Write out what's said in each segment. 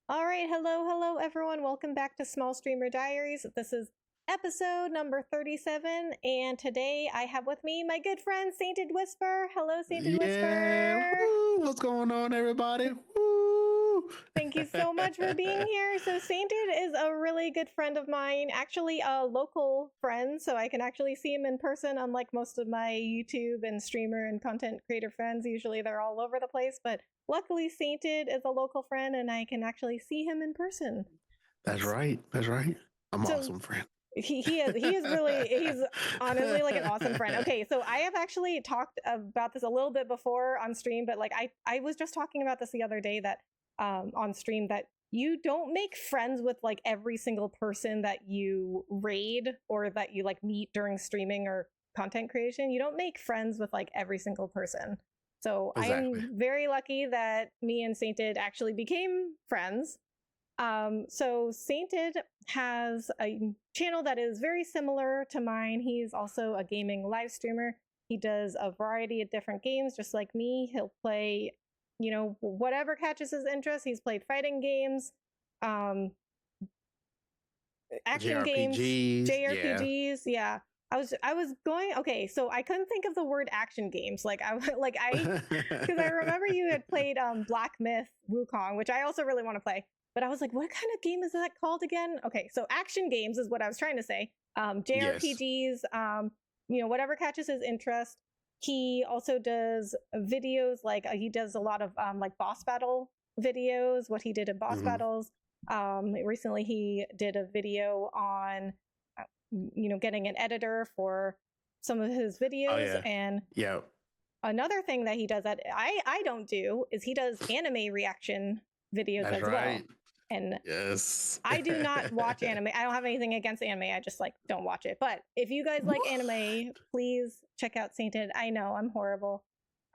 All right, hello, everyone. Welcome back to Small Streamer Diaries. This is episode number 37, and today I have with me my good friend Sainted Whisper. Hello, Sainted Yeah, Whisper. woo, what's going on, everybody? Woo. Thank you so much for being here. So Sainted is a really good friend of mine, actually a local friend, so I can actually see him in person, unlike most of my YouTube and streamer and content creator friends. Usually they're all over the place, but luckily Sainted is a local friend and I can actually see him in person. That's right. That's right. I'm an So awesome friend. he's honestly like an awesome friend. Okay, so I have actually talked about this a little bit before on stream, but like I was just talking about this the other day that on stream that you don't make friends with like every single person that you raid or that you like meet during streaming or content creation. You don't make friends with like every single person. So Exactly. I'm very lucky that me and Sainted actually became friends. So Sainted has a channel that is very similar to mine. He's also a gaming live streamer. He does a variety of different games, just like me. He'll play, whatever catches his interest. He's played fighting games, um, action games, JRPGs. Yeah. JRPGs. Yeah. I was going okay, so I couldn't think of the word action games. Because I remember you had played Black Myth Wukong, which I also really want to play. But I was like, what kind of game is that called again? Okay, so action games is what I was trying to say. Yes. JRPGs, whatever catches his interest. He also does videos like he does a lot of like boss battle videos, what he did in boss Hmm. battles. Recently he did a video on getting an editor for some of his Oh videos. yeah. And Yeah. another thing that he does that I don't do is he does anime reaction videos That's as well. right. And Yes. I do not watch anime. I don't have anything against anime. I just like don't watch it. But if you guys like anime, please check out Sainted. I know I'm horrible.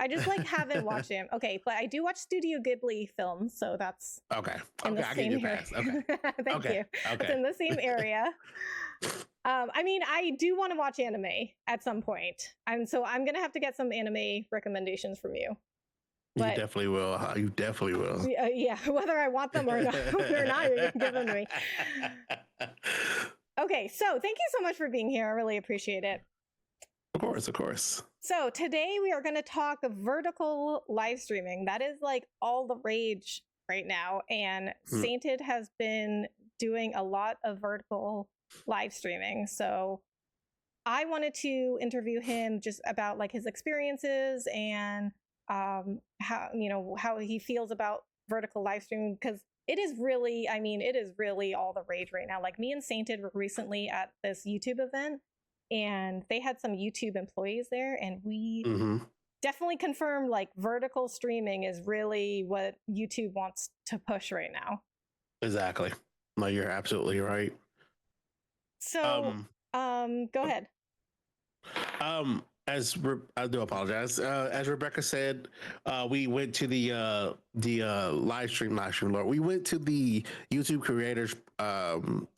I just like haven't watched him. Okay, but I do watch Studio Ghibli films, so that's Okay. in the Okay. I give same you a area. pass. Okay. Thank Okay. you. It's Okay. in the same area. I mean, I do want to watch anime at some point, and so I'm gonna have to get some anime recommendations from you. You But definitely will. You definitely will. yeah, whether I want them or not, you're gonna give them to me. Okay, so thank you so much for being here. I really appreciate it. Of course. Of course. So today we are going to talk vertical live streaming. That is like all the rage right now, and Mm. Sainted has been doing a lot of vertical live streaming. So I wanted to interview him just about like his experiences and how he feels about vertical live streaming, because it is really, I mean, it is really all the rage right now. Like me and Sainted were recently at this YouTube event and they had some YouTube employees there, and we Hmm. definitely confirmed like vertical streaming is really what YouTube wants to push right now. Exactly. No, you're absolutely right. So Um. go ahead. I do apologize. As Rebecca said, we went to the live stream, Lord. We went to the YouTube creators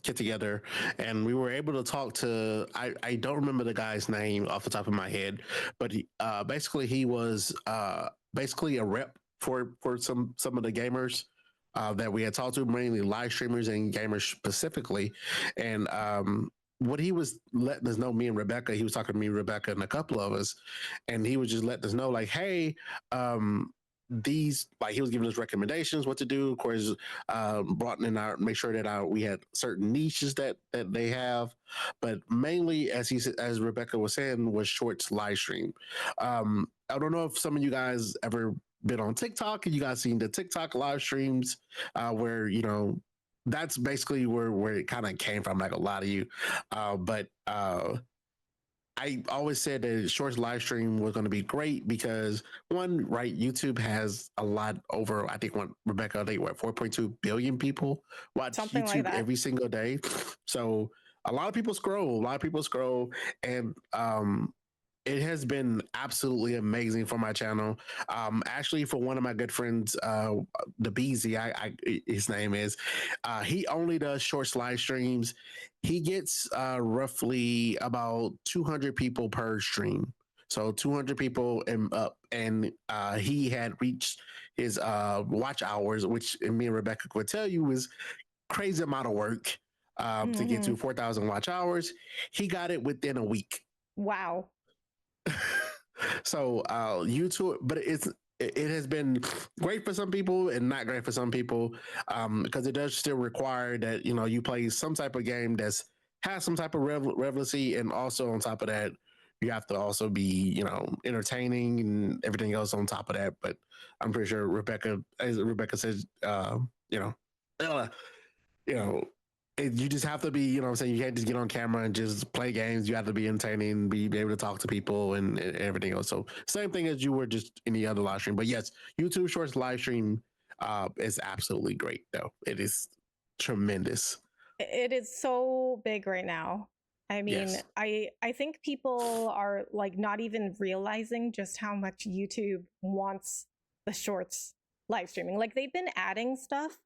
get together, and we were able to talk to. I don't remember the guy's name off the top of my head, but basically he was basically a rep for some of the gamers. That we had talked to, mainly live streamers and gamers specifically, and what he was letting us know, me and Rebecca, he was talking to me, Rebecca, and a couple of us, and he was just letting us know, like, hey, these, like, he was giving us recommendations what to do. Of course, brought in our, make sure that we had certain niches that they have, but mainly, as Rebecca was saying, was shorts live stream. I don't know if some of you guys ever been on TikTok and you guys seen the TikTok live streams, where that's basically where it kind of came from, like a lot of you. But I always said that shorts live stream was going to be great because, one, right, YouTube has a lot over, I think, what Rebecca, I think, what, 4.2 billion people watch Something like YouTube that. every single day. So a lot of people scroll, and it has been absolutely amazing for my channel. Actually, for one of my good friends, the Beezy, his name is, he only does shorts live streams. He gets roughly about 200 people per stream. So 200 people and up, and he had reached his watch hours, which me and Rebecca could tell you was crazy amount of work to get Mm-hmm. to 4,000 watch hours. He got it within a week. Wow. So YouTube, but it has been great for some people and not great for some people, because it does still require that you play some type of game that's has some type of relevancy, and also on top of that, you have to also be entertaining and everything else on top of that. But I'm pretty sure Rebecca, as Rebecca says, you know, uh, you know, you just have to be, what I'm saying, you can't just get on camera and just play games. You have to be entertaining, be able to talk to people and everything else. So same thing as you were just any other live stream. But yes, YouTube Shorts live stream is absolutely great though. It is tremendous. It is so big right now. I mean, Yes. I think people are like not even realizing just how much YouTube wants the shorts live streaming. Like they've been adding stuff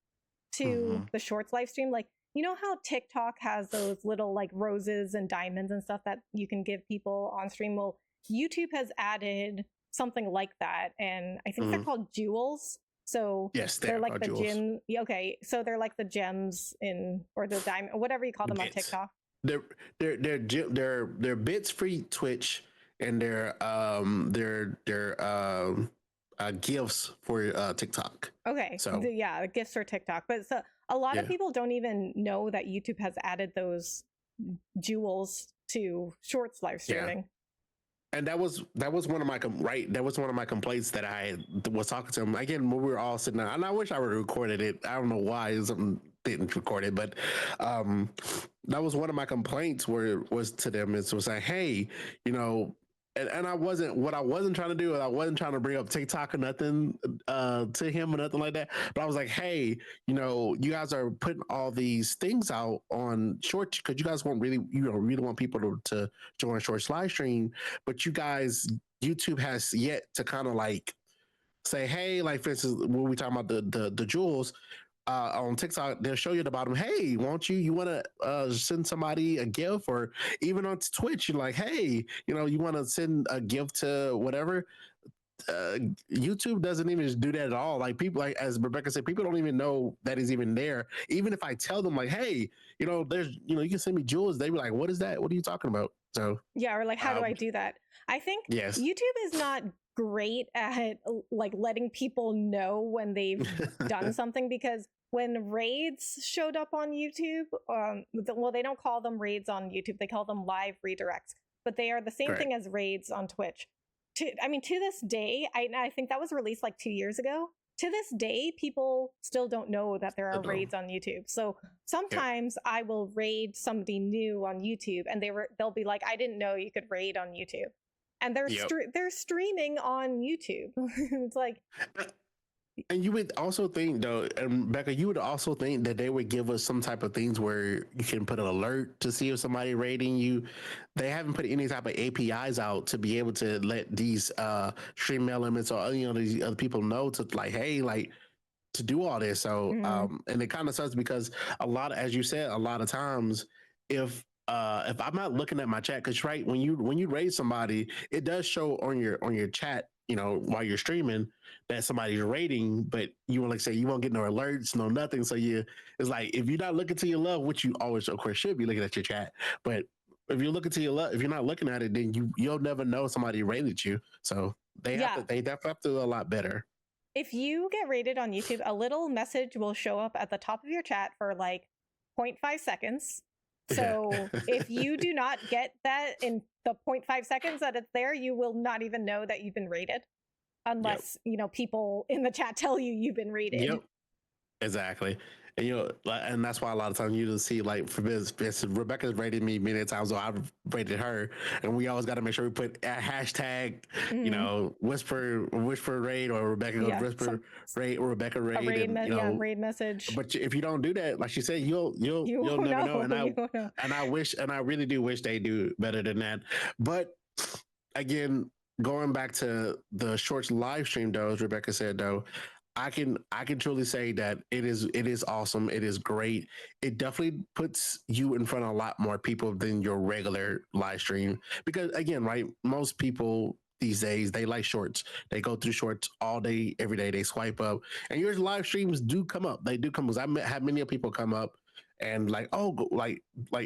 to the shorts live stream. Like, you know how TikTok has those little like roses and diamonds and stuff that you can give people on stream? Well, YouTube has added something like that. And I think they're called jewels. So Yes, they're like the jewels. gem. Okay, so they're like the gems in, or the diamond, whatever you call them on TikTok. They're bits for Twitch, and they're gifts for TikTok. Okay, So yeah, gifts for TikTok. But so a lot of people don't even know that YouTube has added those jewels to shorts live streaming. Yeah. And that was one of my that was one of my complaints that I was talking to him again when we were all sitting there. And I wish I would have recorded it. I don't know why something didn't record it, but that was one of my complaints where it was to them is was like, hey, and I wasn't trying to do it. I wasn't trying to bring up TikTok or nothing to him or nothing like that. But I was like, hey, you guys are putting all these things out on short because you guys want really want people to join Shorts live stream, but you guys, YouTube has yet to kind of like say, hey, like for instance, when we talking about the jewels, on TikTok, they'll show you at the bottom, hey, won't you want to send somebody a gift? Or even on Twitch, you're like, hey, you want to send a gift to whatever. YouTube doesn't even do that at all. Like people, like as Rebecca said, people don't even know that is even there. Even if I tell them, like, hey, there's, you can send me jewels, they be like, what is that? What are you talking about? So yeah, or like, how do I do that? I think YouTube is not great at like letting people know when they've done something, because when raids showed up on YouTube, well, they don't call them raids on YouTube, they call them live redirects, but they are the same thing as raids on Twitch. To this day, I think that was released like 2 years ago. To this day, people still don't know that there are raids on YouTube. So sometimes I will raid somebody new on YouTube, and they'll be like, I didn't know you could raid on YouTube. And they're streaming on YouTube. It's like, and you would also think though, and Becca, you would also think that they would give us some type of things where you can put an alert to see if somebody rating you. They haven't put any type of APIs out to be able to let these stream elements or these other people know to like, hey, like to do all this. So and it kind of sucks because as you said, a lot of times if I'm not looking at my chat, because when you raise somebody, it does show on your chat, while you're streaming that somebody's rating, but you want you won't get no alerts, no nothing. So it's like if you're not looking to your love, which you always of course should be looking at your chat, but if you're looking to your love, if you're not looking at it, then you'll never know somebody rated you. So they definitely have to do a lot better. If you get rated on YouTube, a little message will show up at the top of your chat for like 0.5 seconds. So if you do not get that in the 0.5 seconds that it's there, you will not even know that you've been rated, unless people in the chat tell you you've been rated. Yep, exactly. And and that's why a lot of times you just see, like, for this Rebecca's rated me many times, so I've rated her, and we always got to make sure we put a hashtag, whisper raid, or Rebecca whisper raid, or Rebecca raid, raid message. But if you don't do that, like she said, you'll never know. And I really do wish they do better than that. But again, going back to the shorts live stream, though, as Rebecca said, though, I can truly say that it is awesome. It is great. It definitely puts you in front of a lot more people than your regular live stream because again, right? Most people these days they like shorts. They go through shorts all day, every day. They swipe up, and your live streams do come up. They do come up. I have many people come up and like, oh, like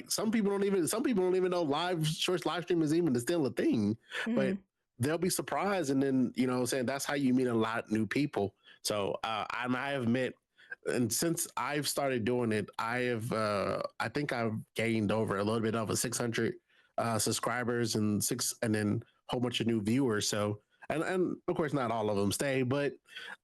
some people don't even know live shorts live stream is even still a thing, but Mhm. they'll be surprised, and then saying that's how you meet a lot of new people. So and I have met, and since I've started doing it, I think I've gained over a little bit over 600 subscribers and then a whole bunch of new viewers. So and of course not all of them stay, but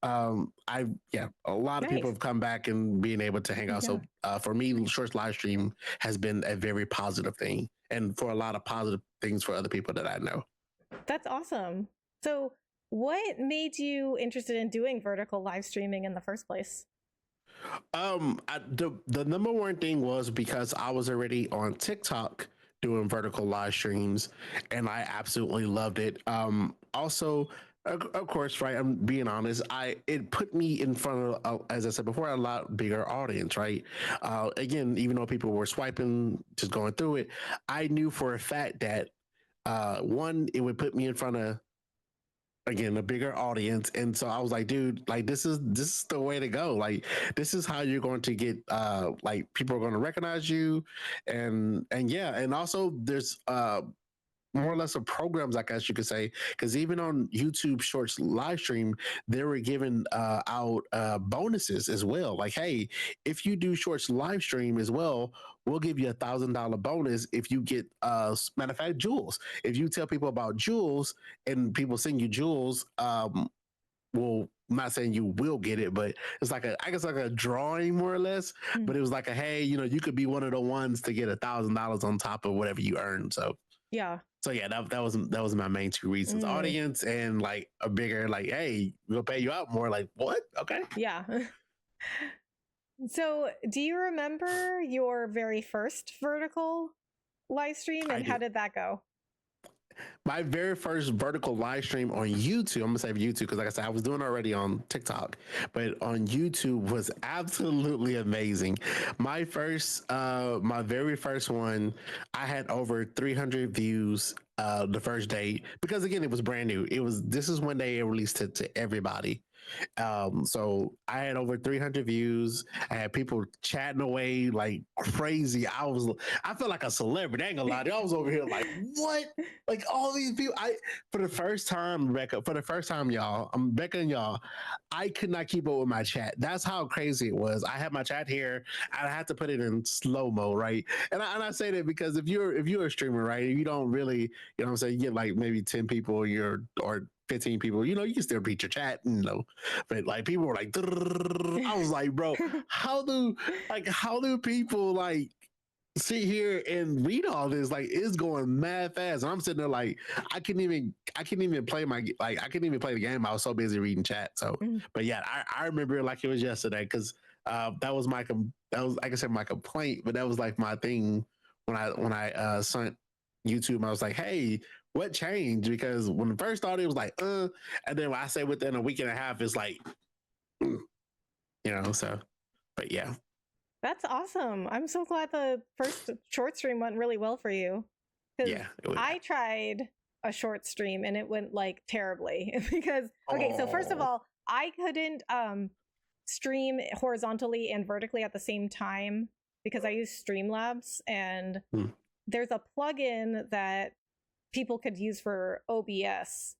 I yeah, a lot of people Nice. have come back and being able to hang out. Yeah. So for me, shorts live stream has been a very positive thing, and for a lot of positive things for other people that I know. That's awesome. So, what made you interested in doing vertical live streaming in the first place? The number one thing was because I was already on TikTok doing vertical live streams, and I absolutely loved it. Also, of course, right? I'm being honest. It put me in front of, as I said before, a lot bigger audience, right? Again, even though people were swiping, just going through it, I knew for a fact that one, it would put me in front of again a bigger audience, and so I was like, dude, like this is the way to go. Like this is how you're going to get like people are going to recognize you, and yeah, and also there's more or less of programs, I guess you could say, because even on YouTube Shorts live stream, they were giving out bonuses as well. Like, hey, if you do Shorts live stream as well, we'll give you $1,000 bonus if you get matter of fact jewels. If you tell people about jewels and people send you jewels, well, I'm not saying you will get it, but it's like I guess like a drawing more or less. Mm. But it was like a hey, you could be one of the ones to get $1,000 on top of whatever you earn. Yeah. So yeah, that was my main two reasons: Mm. audience and like a bigger like, hey, we'll pay you out more. Like what? Okay. Yeah. So, do you remember your very first vertical live stream I and how do. did that go? My very first vertical live stream on YouTube, I'm gonna say YouTube because like I said, I was doing it already on TikTok, but on YouTube was absolutely amazing. My very first one, I had over 300 views the first day because again it was brand new. This is when they released it to everybody. So I had over 300 views. I had people chatting away like crazy. I felt like a celebrity. I ain't gonna lie to you. I was over here like, what? Like all these people. For the first time, Rebecca, for the first time, y'all, I'm Becca and y'all, I could not keep up with my chat. That's how crazy it was. I had my chat here. I had to put it in slow mo, right? And I say that because if you're a streamer, right, you don't really, what I'm saying, you get like maybe 10 people or 15 people, you can still beat your chat, but like people were like, I was like, bro, how do people like sit here and read all this? Like it's going mad fast. And I'm sitting there like I couldn't even play I couldn't even play the game. I was so busy reading chat. So Mm. but yeah, I remember it like it was yesterday because that was like I said my complaint, but that was like my thing when I sent YouTube. I was like, hey, what changed? Because when the first started, it was like, and then when I say within a week and a half, it's like, so, but yeah, That's awesome. I'm so glad the first short stream went really well for you. Because yeah, it was, I tried a short stream and it went like terribly. Because, okay, so first of oh, all, I couldn't stream horizontally and vertically at the same time because I use Streamlabs, and hmm, there's a plugin that people could use for OBS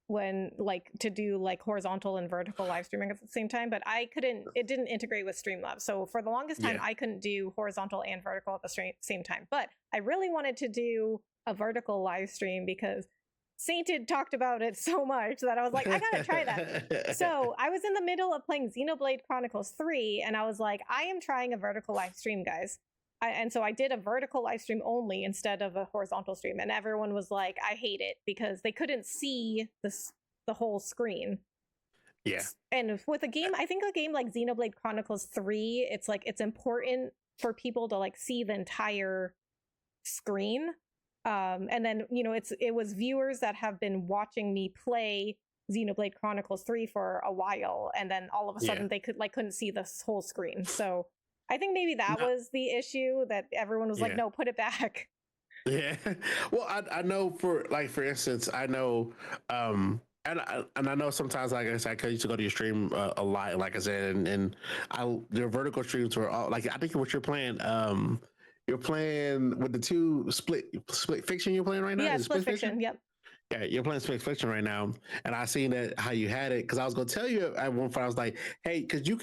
when like to do like horizontal and vertical live streaming at the same time, but it didn't integrate with Streamlabs. So for the longest time, yeah, I couldn't do horizontal and vertical at the same time. But I really wanted to do a vertical live stream because Sainted talked about it so much that I was like, I gotta try that. So I was in the middle of playing Xenoblade Chronicles 3, and I was like, I am trying a vertical live stream, guys. And so I did a vertical live stream only instead of a horizontal stream, and everyone was like, I hate it because they couldn't see the whole screen. yeah, And with a game, I think a game like Xenoblade Chronicles 3, it's like it's important for people to like see the entire screen. And then it was viewers that have been watching me play Xenoblade Chronicles 3 for a while, and then all of a sudden they couldn't see this whole screen. So I think maybe that was the issue, that everyone was like, no, put it back. Yeah. Well, I know for instance, I know, and I know sometimes, like I said, I used to go to your stream a lot, like I said, and your vertical streams were all like, I think what you're playing with the two split fiction you're playing right now. Yeah, Is it split fiction. Yep. Yeah, you're playing split fiction right now, and I seen that how you had it, because I was gonna tell you at one point, I was like, hey, because you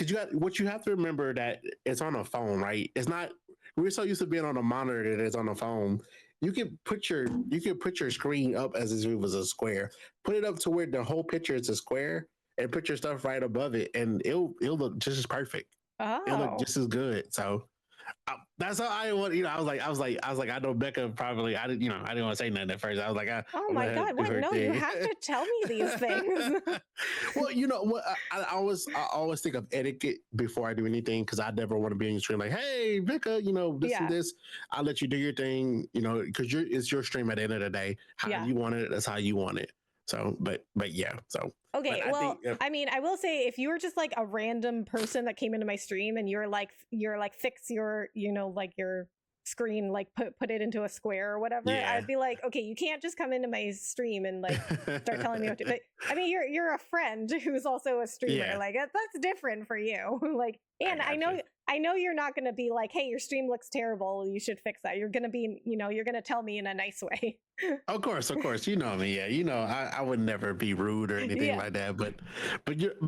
got what you have to remember, that it's on a phone, right? It's not. We're so used to being on a monitor that it's on the phone. You can put your screen up as if it was a square. Put it up to where the whole picture is a square, and put your stuff right above it, and it'll look just as perfect. It'll look Oh. just as good. So that's how I want. I was like, I know Becca probably. I didn't want to say nothing at first. I was like, oh my God, what? No, you have to tell me these things. Well, you know what? I always think of etiquette before I do anything, because I never want to be in your stream like, hey, Becca, this and this. I'll let you do your thing, because it's your stream at the end of the day. How you want it, that's how you want it. So, but yeah. So okay, well, I mean, I will say, if you were just like a random person that came into my stream and you're like fix your like your screen, like put it into a square or whatever, I'd be like, okay, you can't just come into my stream and like start telling me what to. But I mean, you're a friend who's also a streamer. Like that's different for you. Like, and I know you're not going to be like, hey, your stream looks terrible, you should fix that. You're going to be, you're going to tell me in a nice way. Of course, you know me. Yeah, I would never be rude or anything like that. But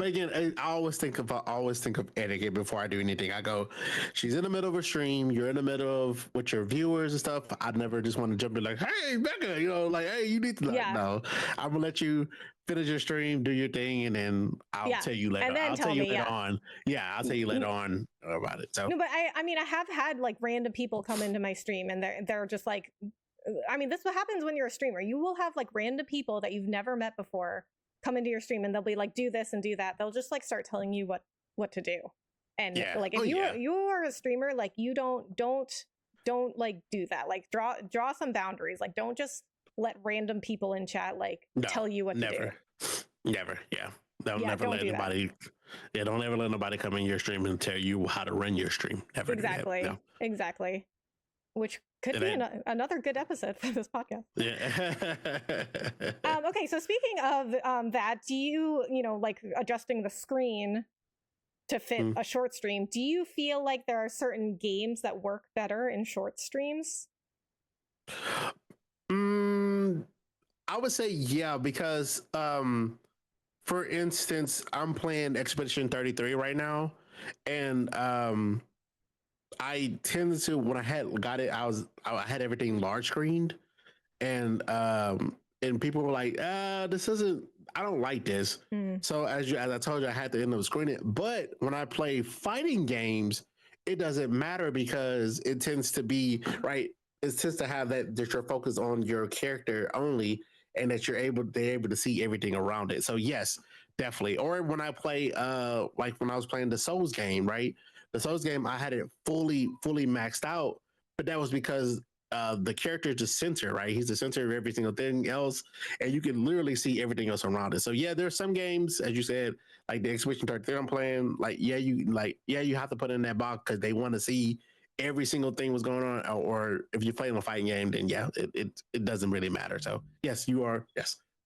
again, I always think of etiquette before I do anything. I go, she's in the middle of a stream. You're in the middle of with your viewers and stuff. I'd never just want to jump in like, hey, Becca, like, hey, you need to. No, I'm gonna let you finish your stream, do your thing, and then I'll tell you later. I'll tell you later on. Yeah, I'll tell you later on about it. So no, but I mean, I have had like random people come into my stream and they're just like, I mean, this is what happens when you're a streamer. You will have like random people that you've never met before come into your stream, and they'll be like, do this and do that. They'll just like start telling you what to do. And like, if you are a streamer, like, you don't like do that. Like, draw some boundaries. Like, don't just let random people in chat like tell you what to do. Never. Yeah. Don't ever let anybody. Yeah, don't ever let nobody come in your stream and tell you how to run your stream. Never. Exactly. No. Exactly. Which could be another good episode for this podcast. Yeah. Okay, so speaking of that, do you like adjusting the screen to fit a short stream? Do you feel like there are certain games that work better in short streams? I would say yeah, because for instance, I'm playing Expedition 33 right now, and I tended to, when I had got it, I had everything large screened, and people were like, this isn't, I don't like this. So as I told you, I had to end up screening it. But when I play fighting games, it doesn't matter, because it tends to be right. It tends to have that you're focused on your character only, and that they're able to see everything around it. So yes, definitely. Or when I play, like when I was playing the Souls game, right? The Souls game, I had it fully maxed out, but that was because the character is the center, right? He's the center of every single thing else, and you can literally see everything else around it. So yeah, there's some games, as you said, like the Expedition 33 I'm playing, you have to put in that box because they want to see every single thing was going on. Or if you're playing a fighting game, then yeah, it doesn't really matter. So yes,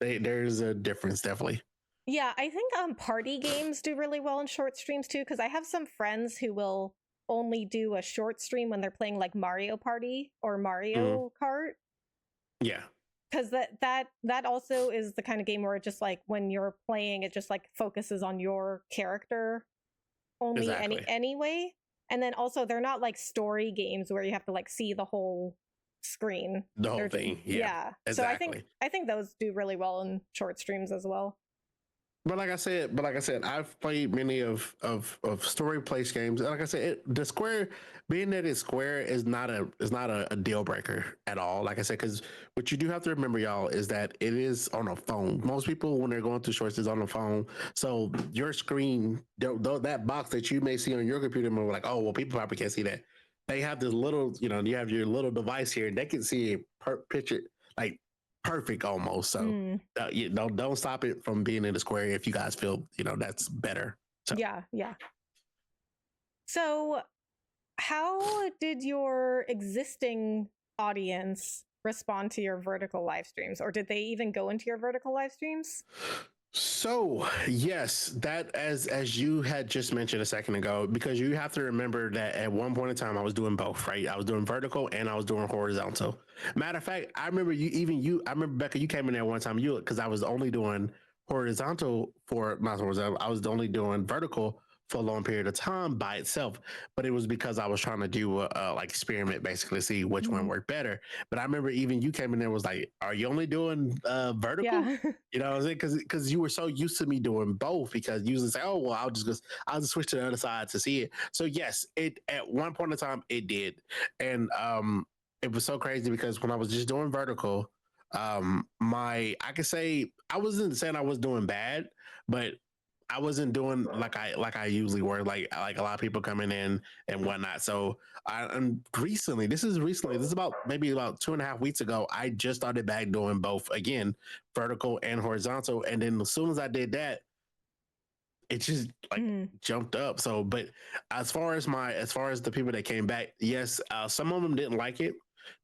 there's a difference, definitely. Yeah, I think party games do really well in short streams too, because I have some friends who will only do a short stream when they're playing like Mario Party or Mario Kart. Yeah. Because that also is the kind of game where it just like, when you're playing, it just like focuses on your character only anyway. And then also, they're not like story games where you have to like see the whole screen. The whole thing. Yeah. Exactly. So I think those do really well in short streams as well. But like I said, I've played many of story place games. Like I said, the square, being that it's square, is not a deal breaker at all. Like I said, because what you do have to remember, y'all, is that it is on a phone. Most people, when they're going through shorts, is on a phone. So your screen, that box that you may see on your computer, may be like, oh well, people probably can't see that. They have this little, you have your little device here, and they can see a picture, like perfect almost. So you don't stop it from being in the square if you guys feel that's better. So. Yeah. So how did your existing audience respond to your vertical live streams, or did they even go into your vertical live streams? So yes, that as you had just mentioned a second ago, because you have to remember that at one point in time I was doing both, right? I was doing vertical and I was doing horizontal. Matter of fact, I remember I remember Becca, you came in there one time, because I was only doing horizontal for not horizontal, I was only doing vertical for a long period of time by itself, but it was because I was trying to do a like experiment, basically see which one worked better. But I remember even you came in there was like, "Are you only doing vertical?" Yeah. You know what I'm saying? Because you were so used to me doing both. Because you usually say, "Oh well, I'll just switch to the other side to see it." So yes, it at one point in time it did, and it was so crazy because when I was just doing vertical, I could say I wasn't saying I was doing bad, but I wasn't doing like I usually were, like a lot of people coming in and whatnot. So and recently, this is about maybe about 2.5 weeks ago, I just started back doing both again, vertical and horizontal. And then as soon as I did that, it just like jumped up. So, but as far as the people that came back, yes, some of them didn't like it.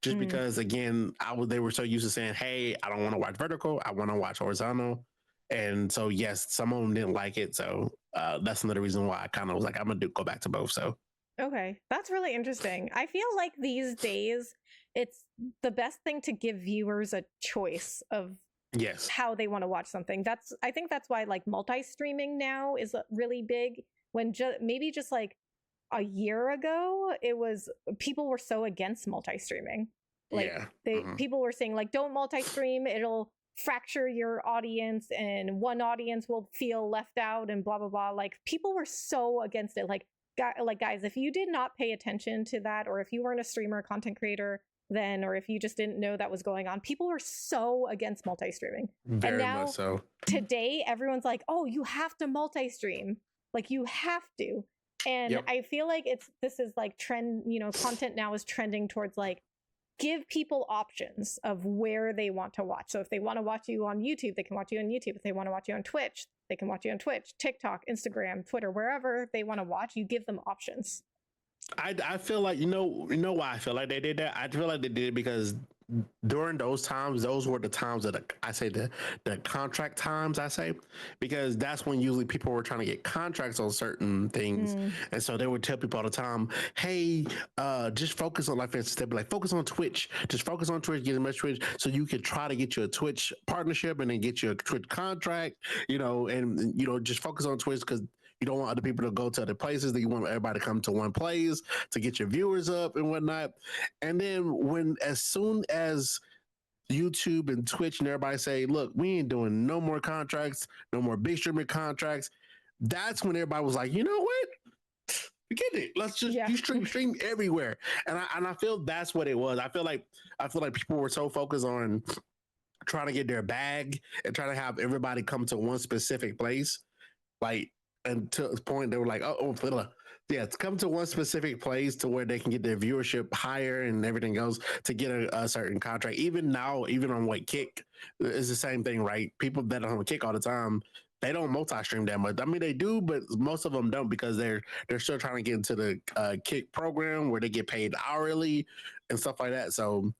Just because, again, they were so used to saying, "Hey, I don't want to watch vertical. I want to watch horizontal." And so, yes, some of them didn't like it. So that's another reason why I kind of was like, I'm gonna go back to both. So Okay, that's really interesting. I feel like these days it's the best thing to give viewers a choice of yes, how they want to watch something. I think that's why like multi-streaming now is really big. When maybe just like a year ago, it was people were so against multi-streaming. Like people were saying like, don't multi-stream, it'll fracture your audience and one audience will feel left out and blah blah blah. Like people were so against it. Like guys, if you did not pay attention to that, or if you weren't a streamer, content creator then, or if you just didn't know that was going on, people were so against multi-streaming. And very now much so. today everyone's like, oh, you have to multi-stream, like you have to. And I feel like this is like trend, content now is trending towards like give people options of where they want to watch. So if they want to watch you on YouTube, they can watch you on YouTube. If they want to watch you on Twitch, they can watch you on Twitch, TikTok, Instagram, Twitter, wherever they want to watch, you give them options. I feel like, why I feel like they did that? I feel like they did it because during those times, those were the times that I say the contract times, I say, because that's when usually people were trying to get contracts on certain things. And so they would tell people all the time, hey, just focus on, like, for instance, they'd be like, focus on Twitch, just focus on Twitch, get as much Twitch so you could try to get you a Twitch partnership and then get you a Twitch contract, and, just focus on Twitch because you don't want other people to go to other places. That you want everybody to come to one place to get your viewers up and whatnot. And then as soon as YouTube and Twitch and everybody say, look, we ain't doing no more contracts, no more big streamer contracts, that's when everybody was like, you know what? Forget it. Let's just you stream everywhere. And I feel that's what it was. I feel like people were so focused on trying to get their bag and trying to have everybody come to one specific place. Like, and to the point they were like, to come to one specific place to where they can get their viewership higher and everything else to get a certain contract. Even now, even on Kick is the same thing, right? People that are on Kick all the time, they don't multi-stream that much. I mean, they do, but most of them don't because they're still trying to get into the Kick program where they get paid hourly and stuff like that. So.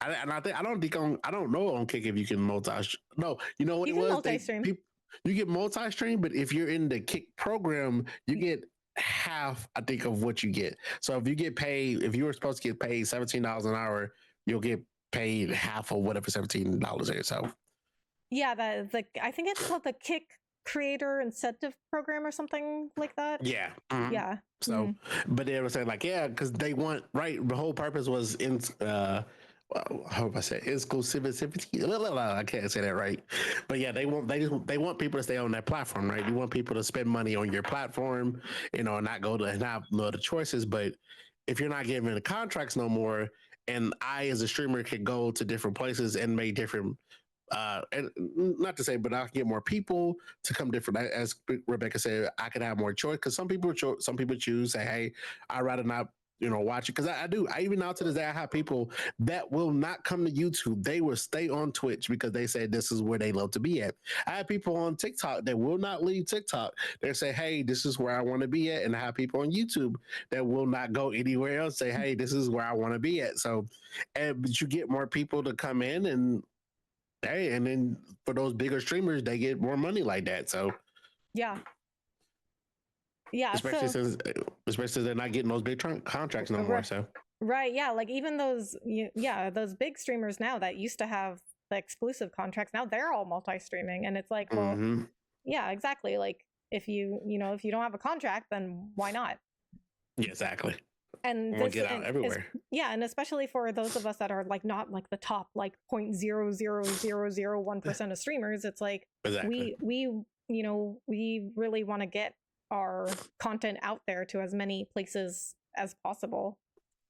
I don't know on Kick if you can multi. No, you know what you it was? Multi-stream. You get multi-stream, but if you're in the Kick program, you get half, I think, of what you get. So if you were supposed to get paid $17 an hour, you'll get paid half of whatever $17 is. So yeah, I think it's called the Kick Creator Incentive Program or something like that. Yeah. Yeah. So, but they were saying like, yeah, because they want, right. The whole purpose was how do I say exclusivity? I can't say that right, but yeah, they want people to stay on that platform, right? You want people to spend money on your platform, and not go to have no other choices. But if you're not giving the contracts no more, and I as a streamer could go to different places and make different. And not to say, but I can get more people to come different. As Rebecca said, I could have more choice because some people choose say, "Hey, I'd rather not watch it, because I do. I even now to this day, I have people that will not come to YouTube. They will stay on Twitch because they say this is where they love to be at. I have people on TikTok that will not leave TikTok. They say, hey, this is where I want to be at. And I have people on YouTube that will not go anywhere else, say, hey, this is where I want to be at. So, but you get more people to come in, and hey, and then for those bigger streamers, they get more money like that. So yeah. Yeah. especially since they're not getting those big contracts no more. So right, yeah, like even those those big streamers now that used to have the exclusive contracts, now they're all multi-streaming, and it's like, well, yeah, exactly. Like if you don't have a contract, then why not? Yeah, exactly. And this get out everywhere. And especially for those of us that are like not like the top like 0.00001% of streamers, it's like we really want to get our content out there to as many places as possible.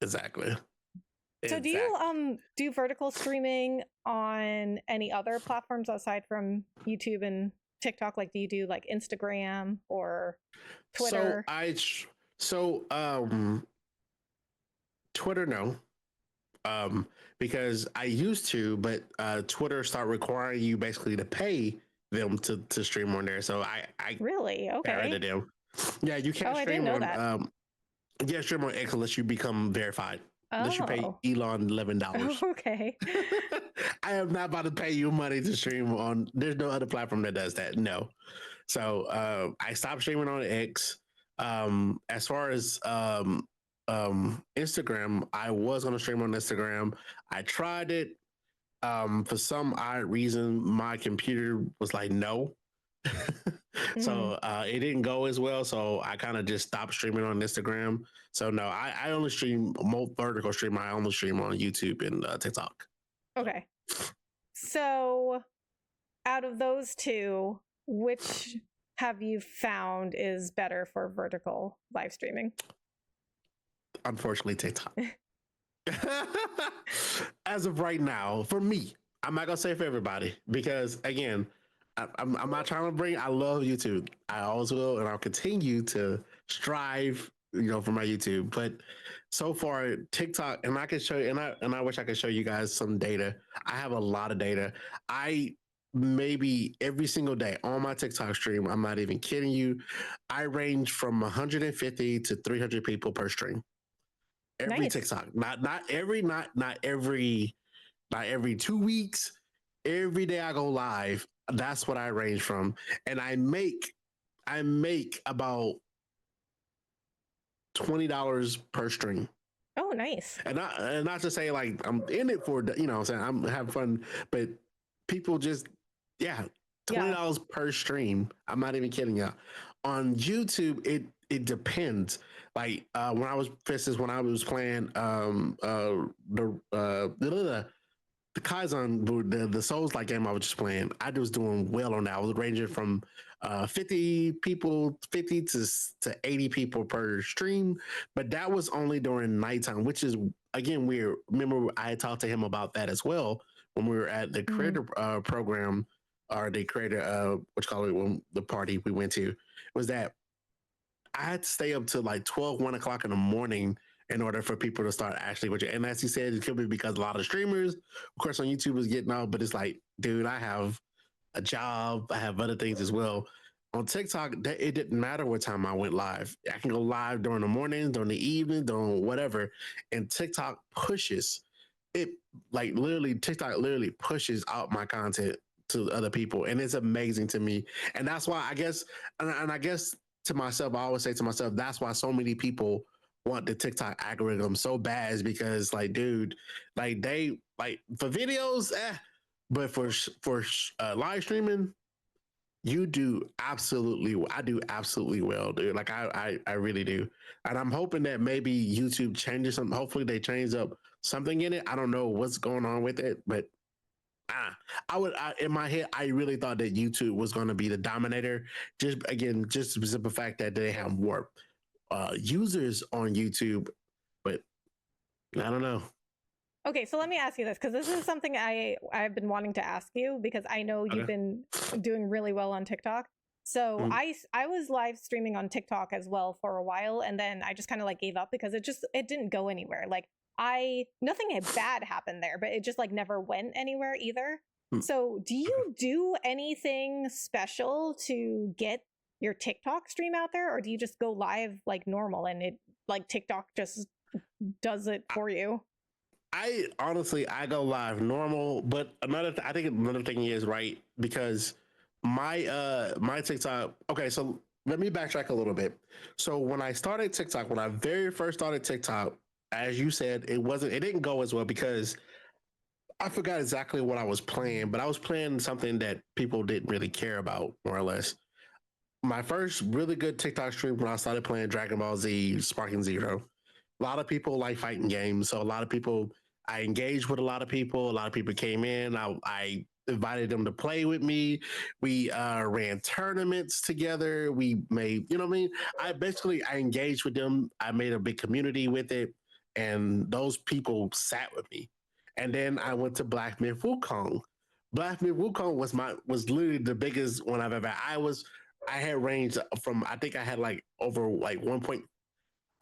Exactly. So do you do vertical streaming on any other platforms aside from YouTube and TikTok? Like do you do like Instagram or Twitter? Twitter, no. Because I used to, but Twitter started requiring you basically to pay them to stream on there. So I really okay. Them. Yeah, you can't stream on you can't stream on X unless you become verified. Unless you pay Elon $11. Okay. I am not about to pay you money to stream on. There's no other platform that does that. No. So I stopped streaming on X. As far as Instagram, I was going to stream on Instagram. I tried it. For some odd reason, my computer was like, no. So it didn't go as well. So I kind of just stopped streaming on Instagram. So no, I only stream more vertical stream. I only stream on YouTube and TikTok. Okay. So out of those two, which have you found is better for vertical live streaming? Unfortunately, TikTok. As of right now, for me, I'm not gonna say for everybody, because again, I'm not trying to bring. I love YouTube. I always will, and I'll continue to strive, for my YouTube. But so far, TikTok, and I can show you, and I wish I could show you guys some data. I have a lot of data. I maybe every single day on my TikTok stream, I'm not even kidding you, I range from 150 to 300 people per stream. Every TikTok, not every 2 weeks. Every day I go live, that's what I range from, and I make about $20 per stream. Oh, nice. And not to say like I'm in it for, I'm saying I'm having fun, but people just $20 per stream. I'm not even kidding you. On YouTube, it depends. Like when I was playing the Kaizen, the Souls-like game I was just playing, I was doing well on that. I was ranging from 50 to 80 people per stream, but that was only during nighttime, which is, again, weird. Remember, I talked to him about that as well when we were at the creator program, or the creator, when the party we went to, was that I had to stay up till like 1 o'clock in the morning in order for people to start actually watching. And as he said, it could be because a lot of streamers, of course, on YouTube is getting out, but it's like, dude, I have a job. I have other things as well. On TikTok, it didn't matter what time I went live. I can go live during the morning, during the evening, during whatever. And TikTok pushes it, like TikTok literally pushes out my content to other people. And it's amazing to me. And that's why I guess, and I guess to myself, I always say to myself, that's why so many people want the TikTok algorithm so bad, is because, like, dude, like they like for videos, but for live streaming, I do absolutely well, dude. Like I really do, and I'm hoping that maybe YouTube changes something. Hopefully, they change up something in it. I don't know what's going on with it, but in my head, I really thought that YouTube was going to be the dominator. Just the simple fact that they have more users on YouTube, but I don't know. Okay, so let me ask you this, because this is something I've been wanting to ask you, because I know you've been doing really well on TikTok. So I was live streaming on TikTok as well for a while, and then I just kind of like gave up because it didn't go anywhere. Like nothing bad happened there, but it just like never went anywhere either. So do you do anything special to get your TikTok stream out there, or do you just go live like normal and it like TikTok just does it for you? I honestly, I go live normal, but I think another thing is right because my TikTok. Okay, so let me backtrack a little bit. So when I started TikTok, when I very first started TikTok, as you said, it didn't go as well because I forgot exactly what I was playing, but I was playing something that people didn't really care about, more or less. My first really good TikTok stream when I started playing Dragon Ball Z Sparking Zero. A lot of people like fighting games, so a lot of people I engaged with a lot of people. A lot of people came in. I invited them to play with me. We ran tournaments together. We made, you know what I mean? I engaged with them. I made a big community with it, and those people sat with me. And then I went to Black Myth Wukong. Black Myth Wukong was literally the biggest one I've ever. I had range from I think I had like over like one point.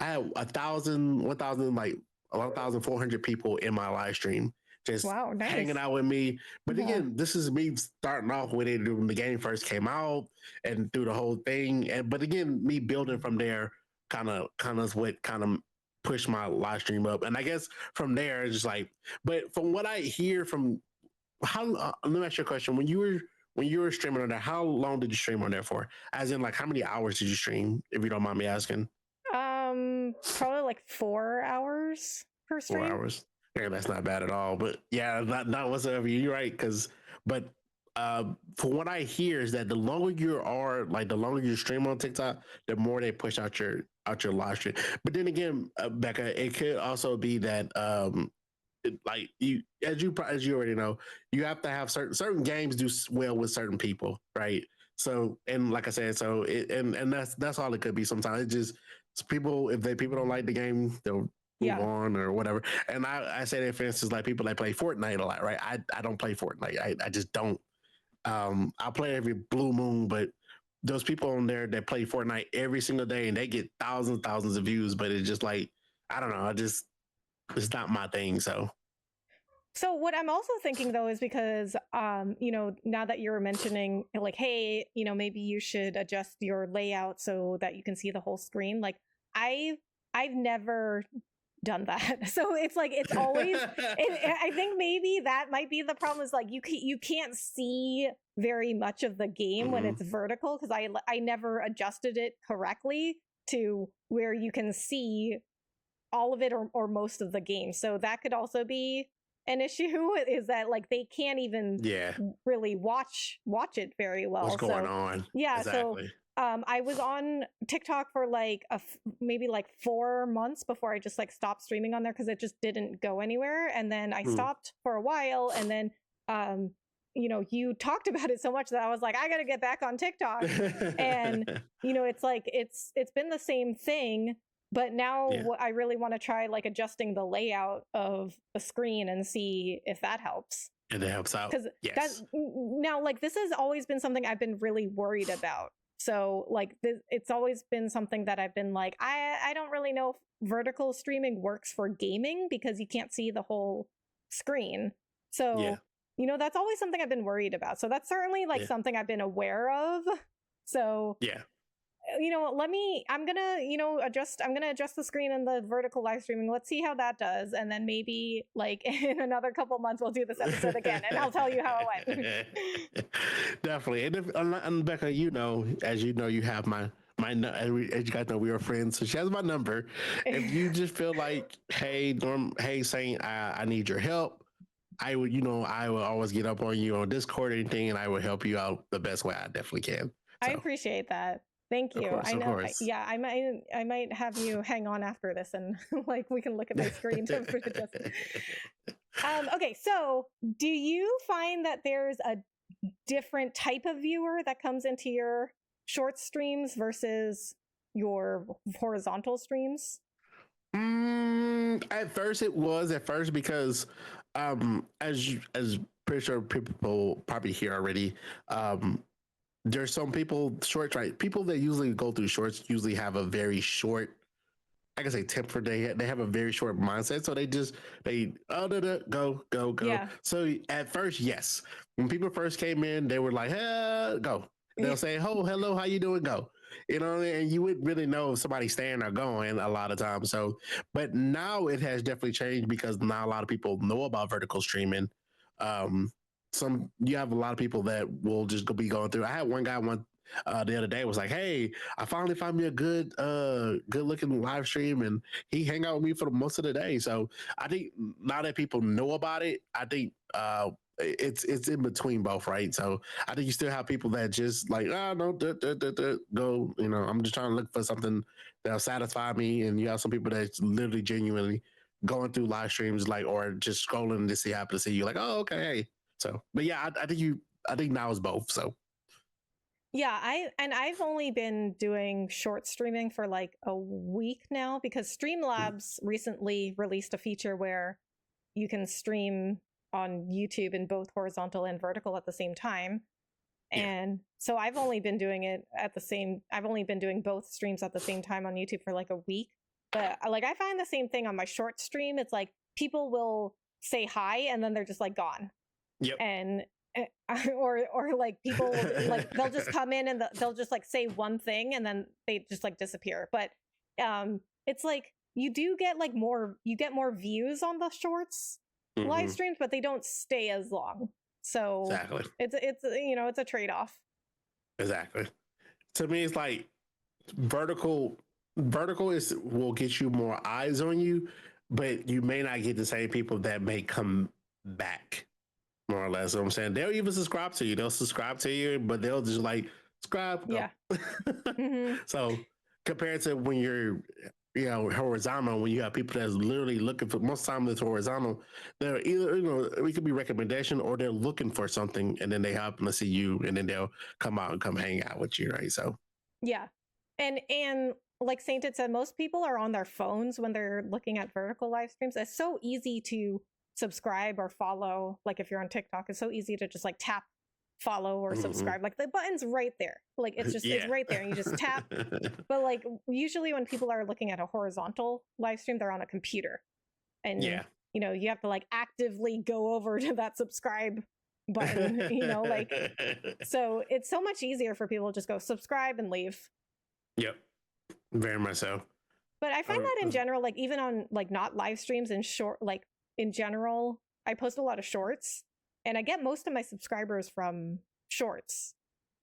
I had 1,000 like 1,400 people in my live stream just Wow, nice. hanging out with me. But Yeah. again, this is me starting off with it when the game first came out and through the whole thing. But again, me building from there kind of what kind of pushed my live stream up. And I guess from there, it's just like, but from what I hear from let me ask you a question. When you were streaming on there, how long did you stream on there for? As in, like, how many hours did you stream? If you don't mind me asking. Probably like 4 hours per 4 stream. hours. Yeah, that's not bad at all. But yeah, not whatsoever. You're right. But from what I hear is that the longer you are, like the longer you stream on TikTok, the more they push out your live stream. But then again, Becca, it could also be that like you as you already know, you have to have certain games do well with certain people, right? So and like I said, and that's all it could be. Sometimes it just people if people don't like the game, they'll move Yeah. on or whatever. And I say that for instance, like people that play Fortnite a lot, right? I don't play Fortnite. I just don't. I play every blue moon, but those people on there that play Fortnite every single day and they get thousands of views, but it's just like I don't know. It's not my thing. So So what I'm also thinking though is because now that you're mentioning like, hey, maybe you should adjust your layout so that you can see the whole screen. Like I've never done that. So it's like it's always I think maybe that might be the problem is like you can't see very much of the game when it's vertical because I never adjusted it correctly to where you can see all of it or most of the game. So that could also be an issue is that like they can't even yeah, really watch it very well. what's going So on? yeah, Exactly. I was on TikTok for like maybe like 4 months before I just like stopped streaming on there because it just didn't go anywhere. And then I stopped for a while, and then you talked about it so much that I was like, I got to get back on TikTok. And it's like it's been the same thing, but now I really want to try like adjusting the layout of the screen and see if that helps. And it helps out. Because Yes. now like this has always been something I've been really worried about. So like it's always been something that I've been like, I don't really know if vertical streaming works for gaming because you can't see the whole screen. So, that's always something I've been worried about. So that's certainly like something I've been aware of. So I'm gonna adjust the screen and the vertical live streaming. Let's see how that does. And then maybe like in another couple months, we'll do this episode again and I'll tell you how it went. Definitely. And Becca, as you know, you have as you guys know, we are friends. So she has my number. If you just feel like, hey, Saint, I need your help. I will always get up on you on Discord or anything, and I will help you out the best way I definitely can. So. I appreciate that. Thank you. Of course. I might have you hang on after this and like we can look at my screen to adjust it. Okay, so do you find that there's a different type of viewer that comes into your short streams versus your horizontal streams? At first because as pretty sure people probably hear already, there's some people shorts, right? People that usually go through shorts usually have a very short, I can say temper. They have a very short mindset, so they go go go. Yeah. So at first, yes, when people first came in, they were like, hey, go. They'll say, oh, hello, how you doing? Go. You know, and you wouldn't really know if somebody's staying or going a lot of times. So, but now it has definitely changed because now a lot of people know about vertical streaming. Um, you have a lot of people that will just be going through. I had one guy the other day was like, hey, I finally found me a good looking live stream, and he hang out with me for the most of the day. So I think now that people know about it, I think it's in between both, right? So I think you still have people that just like, oh no, go, you know, I'm just trying to look for something that'll satisfy me, and you have some people that's literally genuinely going through live streams, like, or just scrolling to see happen to see you, like, oh okay, hey. So, but yeah, I think now is both. So Yeah, I've only been doing short streaming for like a week now because Streamlabs recently released a feature where you can stream on YouTube in both horizontal and vertical at the same time. yeah. And so I've only been doing it at the same I've only been doing both streams at the same time on YouTube for like a week. But like I find the same thing on my short stream. It's like people will say hi and then they're just like gone. Yep. And or like people like they'll just come in and they'll just like say one thing and then they just like disappear. But it's like you do get like you get more views on the shorts live streams, but they don't stay as long. So Exactly. it's you know, it's a trade-off. Exactly. To me, it's like vertical. Vertical is will get you more eyes on you, but you may not get the same people that may come back. More or less, you know what I'm saying, they'll even subscribe to you. They'll subscribe to you, but they'll just like subscribe. Go. Yeah. Mm-hmm. So compared to when you're, you know, horizontal, when you have people that's literally looking for, most time it's horizontal, they're either, you know, it could be recommendation or they're looking for something and then they happen to see you and then they'll come out and come hang out with you, right? So Yeah. And like Sainted said, most people are on their phones when they're looking at vertical live streams. It's so easy to subscribe or follow. Like if you're on TikTok, it's so easy to just like tap follow or subscribe. Like the button's right there. Like it's just it's right there and you just tap. But like usually when people are looking at a horizontal live stream, they're on a computer. And yeah, you know, you have to like actively go over to that subscribe button, you know, like so it's so much easier for people to just go subscribe and leave. Yep, very much so. But I find that in general, like even on like not live streams and short, like in general, I post a lot of shorts and I get most of my subscribers from shorts.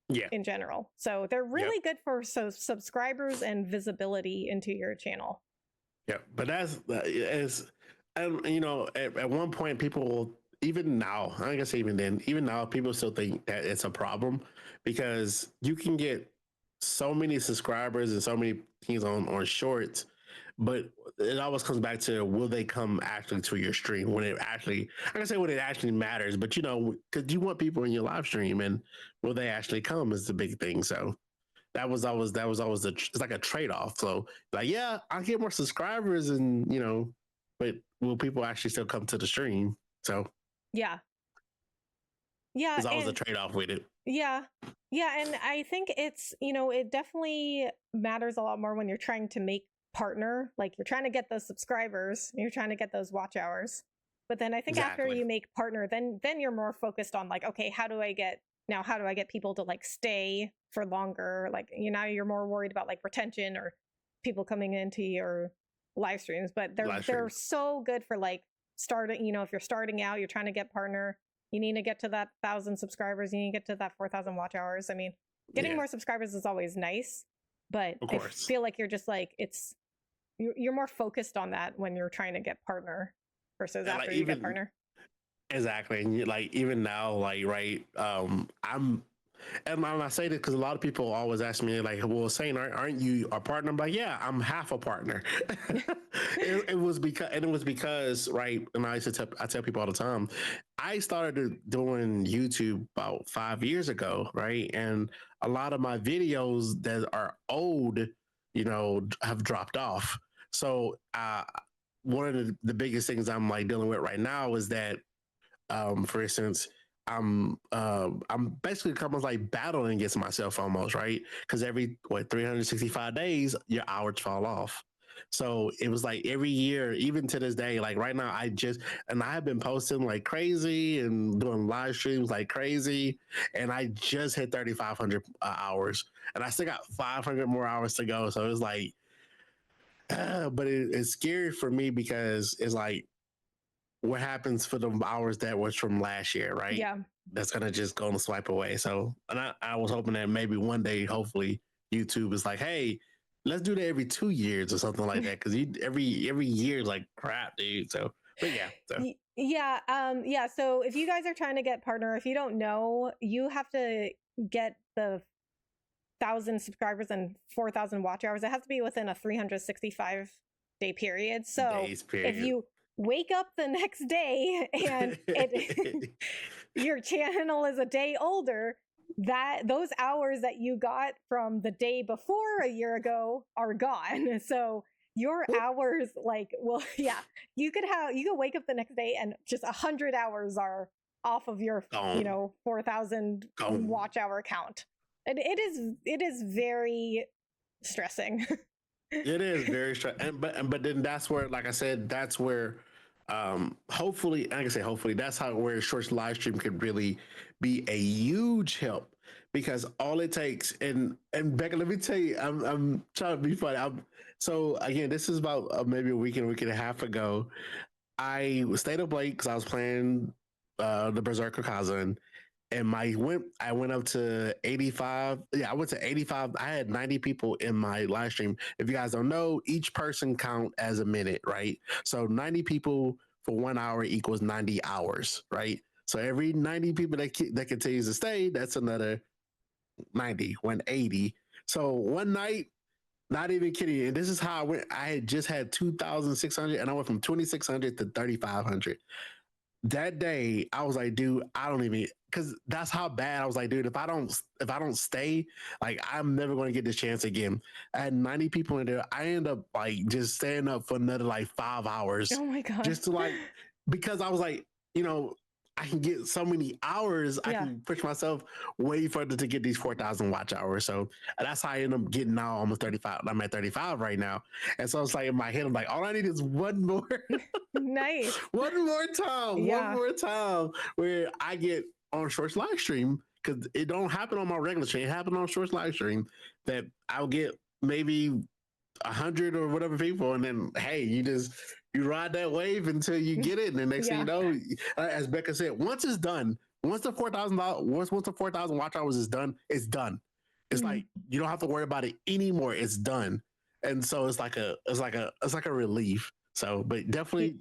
Yeah, in general. So they're really good for subscribers and visibility into your channel. Yeah, but that's as you know, at one point people will, even now, I guess even then, even now, people still think that it's a problem because you can get so many subscribers and so many things on shorts, but it always comes back to will they come actually to your stream when it actually, I can say when it actually matters, but you know, because you want people in your live stream and will they actually come is the big thing. So that was always it's like a trade off. So like, yeah, I'll get more subscribers and you know, but will people actually still come to the stream? So yeah, there's always a trade off with it. Yeah. Yeah. And I think it's, you know, it definitely matters a lot more when you're trying to make partner, like you're trying to get those subscribers, you're trying to get those watch hours. But then I think after you make partner, then you're more focused on like, okay, how do I get people to like stay for longer? Like, you know, you're more worried about like retention or people coming into your live streams, but they're so good for like starting, you know, if you're starting out, you're trying to get partner, you need to get to that 1,000 subscribers, you need to get to that 4,000 watch hours. I mean, getting more subscribers is always nice, but I feel like you're just like, you're more focused on that when you're trying to get partner versus after like, you get partner. Exactly. And like even now, like right, and I say this because a lot of people always ask me like, well, Saint, aren't you a partner? I'm like, yeah, I'm half a partner. it was because right, and I tell people all the time, I started doing YouTube about 5 years ago, right, and a lot of my videos that are old, you know, have dropped off. So one of the biggest things I'm like dealing with right now is that for instance, I'm basically almost like battling against myself almost, right? Because every 365 days your hours fall off. So it was like every year, even to this day, like right now, I have been posting like crazy and doing live streams like crazy, and I just hit 3,500 hours, and I still got 500 more hours to go. So it's like, but it's scary for me because it's like, what happens for the hours that was from last year, right? Yeah. That's gonna just go and swipe away. So, and I was hoping that maybe one day, hopefully, YouTube is like, hey, let's do that every 2 years or something like that, because every year is like crap, dude. So, but yeah, so Yeah. So if you guys are trying to get partner, if you don't know, you have to get the 1,000 subscribers and 4,000 watch hours. It has to be within a 365-day period. So days period. if you wake up the next day and your channel is a day older, that those hours that you got from the day before a year ago are gone. So your hours, like, well, yeah, you could wake up the next day and just 100 hours are off of your, 4,000 watch hour count. And it is very stressing. It is very stressing, but then that's where, like I said, that's where hopefully, like I say, hopefully that's where shorts live stream could really be a huge help, because all it takes, and Becca, let me tell you, I'm trying to be funny. So again, this is about maybe a week and a half ago. I stayed up late because I was playing the Berserker Kazan, and I went up to 85. Yeah, I went to 85. I had 90 people in my live stream. If you guys don't know, each person count as a minute, right? So 90 people for 1 hour equals 90 hours, right? So every 90 people that continues to stay, that's another 90, 180. So one night, not even kidding you, and this is how I went. I had just had 2,600, and I went from 2,600 to 3,500 that day. I was like, dude, I don't even, because that's how bad I was like, dude, if I don't stay, like, I'm never going to get this chance again. I had 90 people in there. I end up like just staying up for another like 5 hours, Oh my God. just to like, because I was like, I can get so many hours. I Yeah. can push myself way further to get these 4,000 watch hours. So that's how I end up getting now almost 35. I'm at 35 right now. And so it's like in my head, I'm like, all I need is one more. Nice. One more time. Yeah. One more time where I get on Shorts live stream, because it don't happen on my regular stream. It happened on Shorts live stream, that I'll get maybe 100 or whatever people, and then hey, you ride that wave until you get it, and the next thing you know, as Becca said, once it's done, once the 4,000 watch hours is done, it's done. It's like you don't have to worry about it anymore. It's done, and so it's like a relief. So, but definitely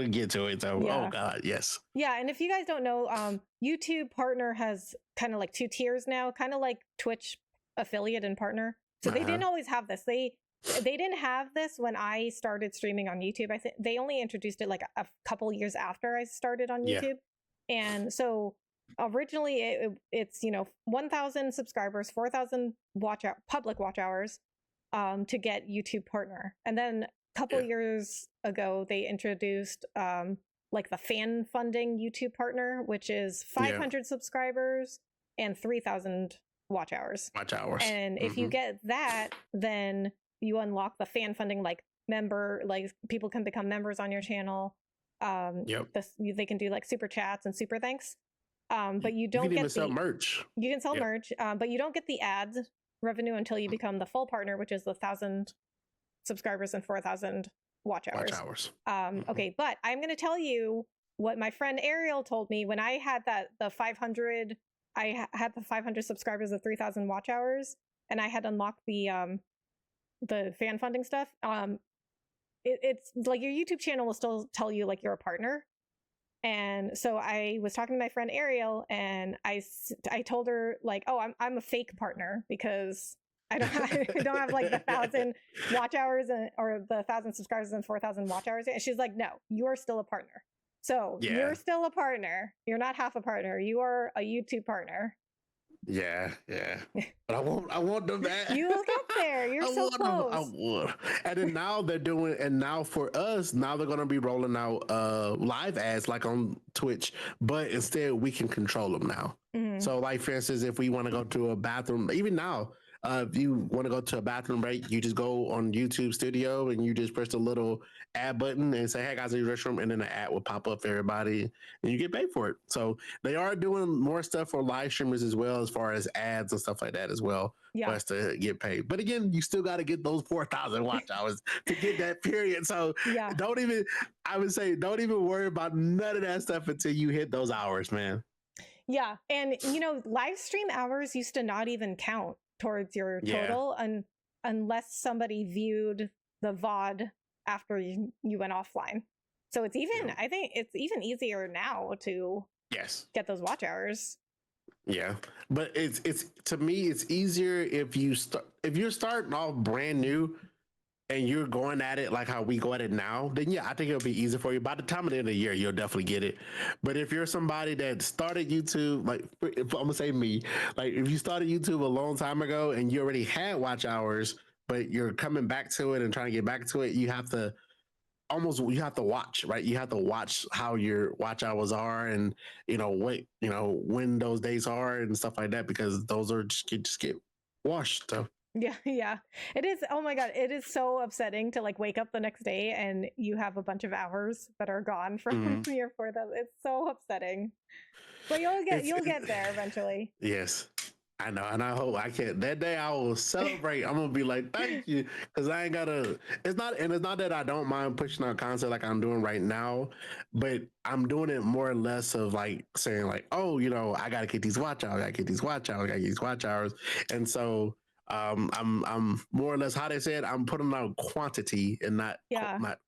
get to it. So, oh God, yes. Yeah, and if you guys don't know, YouTube Partner has kind of like 2 tiers now, kind of like Twitch Affiliate and Partner. So they didn't always have this. They didn't have this when I started streaming on YouTube. I think they only introduced it like a couple years after I started on YouTube. And so originally it's 1,000 subscribers, 4,000 public watch hours to get YouTube Partner. And then a couple years ago they introduced like the fan funding YouTube Partner, which is 500 subscribers and 3,000 watch hours. And if you get that, then you unlock the fan funding, like people can become members on your channel. They can do like super chats and super thanks. But you don't get sell merch. You can sell merch, but you don't get the ads revenue until you become the full partner, which is the 1,000 subscribers and 4,000 watch hours. Okay, but I'm going to tell you what my friend Ariel told me when I had the 500. I had the 500 subscribers of 3,000 watch hours, and I had unlocked the fan funding stuff. It's like your YouTube channel will still tell you like you're a partner. And so I was talking to my friend Ariel, and I told her like, oh, I'm a fake partner because I don't have like the 1,000 watch hours or the 1,000 subscribers and 4,000 watch hours. And she's like, no, you are still a partner. So you're still a partner. You're not half a partner. You are a YouTube partner. Yeah, yeah. But I want them back. You will get there. You're I so want them. I close. want. And then now they're doing, and now for us, now they're gonna be rolling out live ads like on Twitch, but instead we can control them now. Mhm. So, like for instance, if we want to go to a bathroom, even now, if you want to go to a bathroom break, you just go on YouTube Studio and you just press the little ad button and say, "Hey guys, in your restroom," and then the ad will pop up for everybody, and you get paid for it. So they are doing more stuff for live streamers as well, as far as ads and stuff like that as well, for Yeah. us to get paid. But again, you still got to get those 4,000 watch hours to get that period. So Yeah. don't even, I would say, don't even worry about none of that stuff until you hit those hours, man. Yeah. And live stream hours used to not even count towards your Yeah. total unless somebody viewed the VOD after you went offline. So it's even, Yeah. I think it's even easier now to Yes. get those watch hours. Yeah, but it's to me it's easier if you're starting off brand new and you're going at it like how we go at it now. Then yeah, I think it'll be easy for you. By the time of the end of the year, you'll definitely get it. But if you're somebody that started YouTube, like if I'm gonna say me, like if you started YouTube a long time ago and you already had watch hours, but you're coming back to it and trying to get back to it, you have to watch, right? You have to watch how your watch hours are, and what when those days are and stuff like that, because those are just get washed. So Yeah, yeah. It is. Oh my God. It is so upsetting to like wake up the next day and you have a bunch of hours that are gone from your 4,000. It's so upsetting. But you'll get there eventually. yes, I know, and I hope I can. That day I will celebrate. I'm gonna be like, thank you, because I ain't gotta. It's not that I don't mind pushing out content like I'm doing right now, but I'm doing it more or less of like saying like, oh, I gotta get these watch hours, I gotta get these watch hours, I gotta get these watch hours, and so I'm more or less how they said I'm putting out quantity and not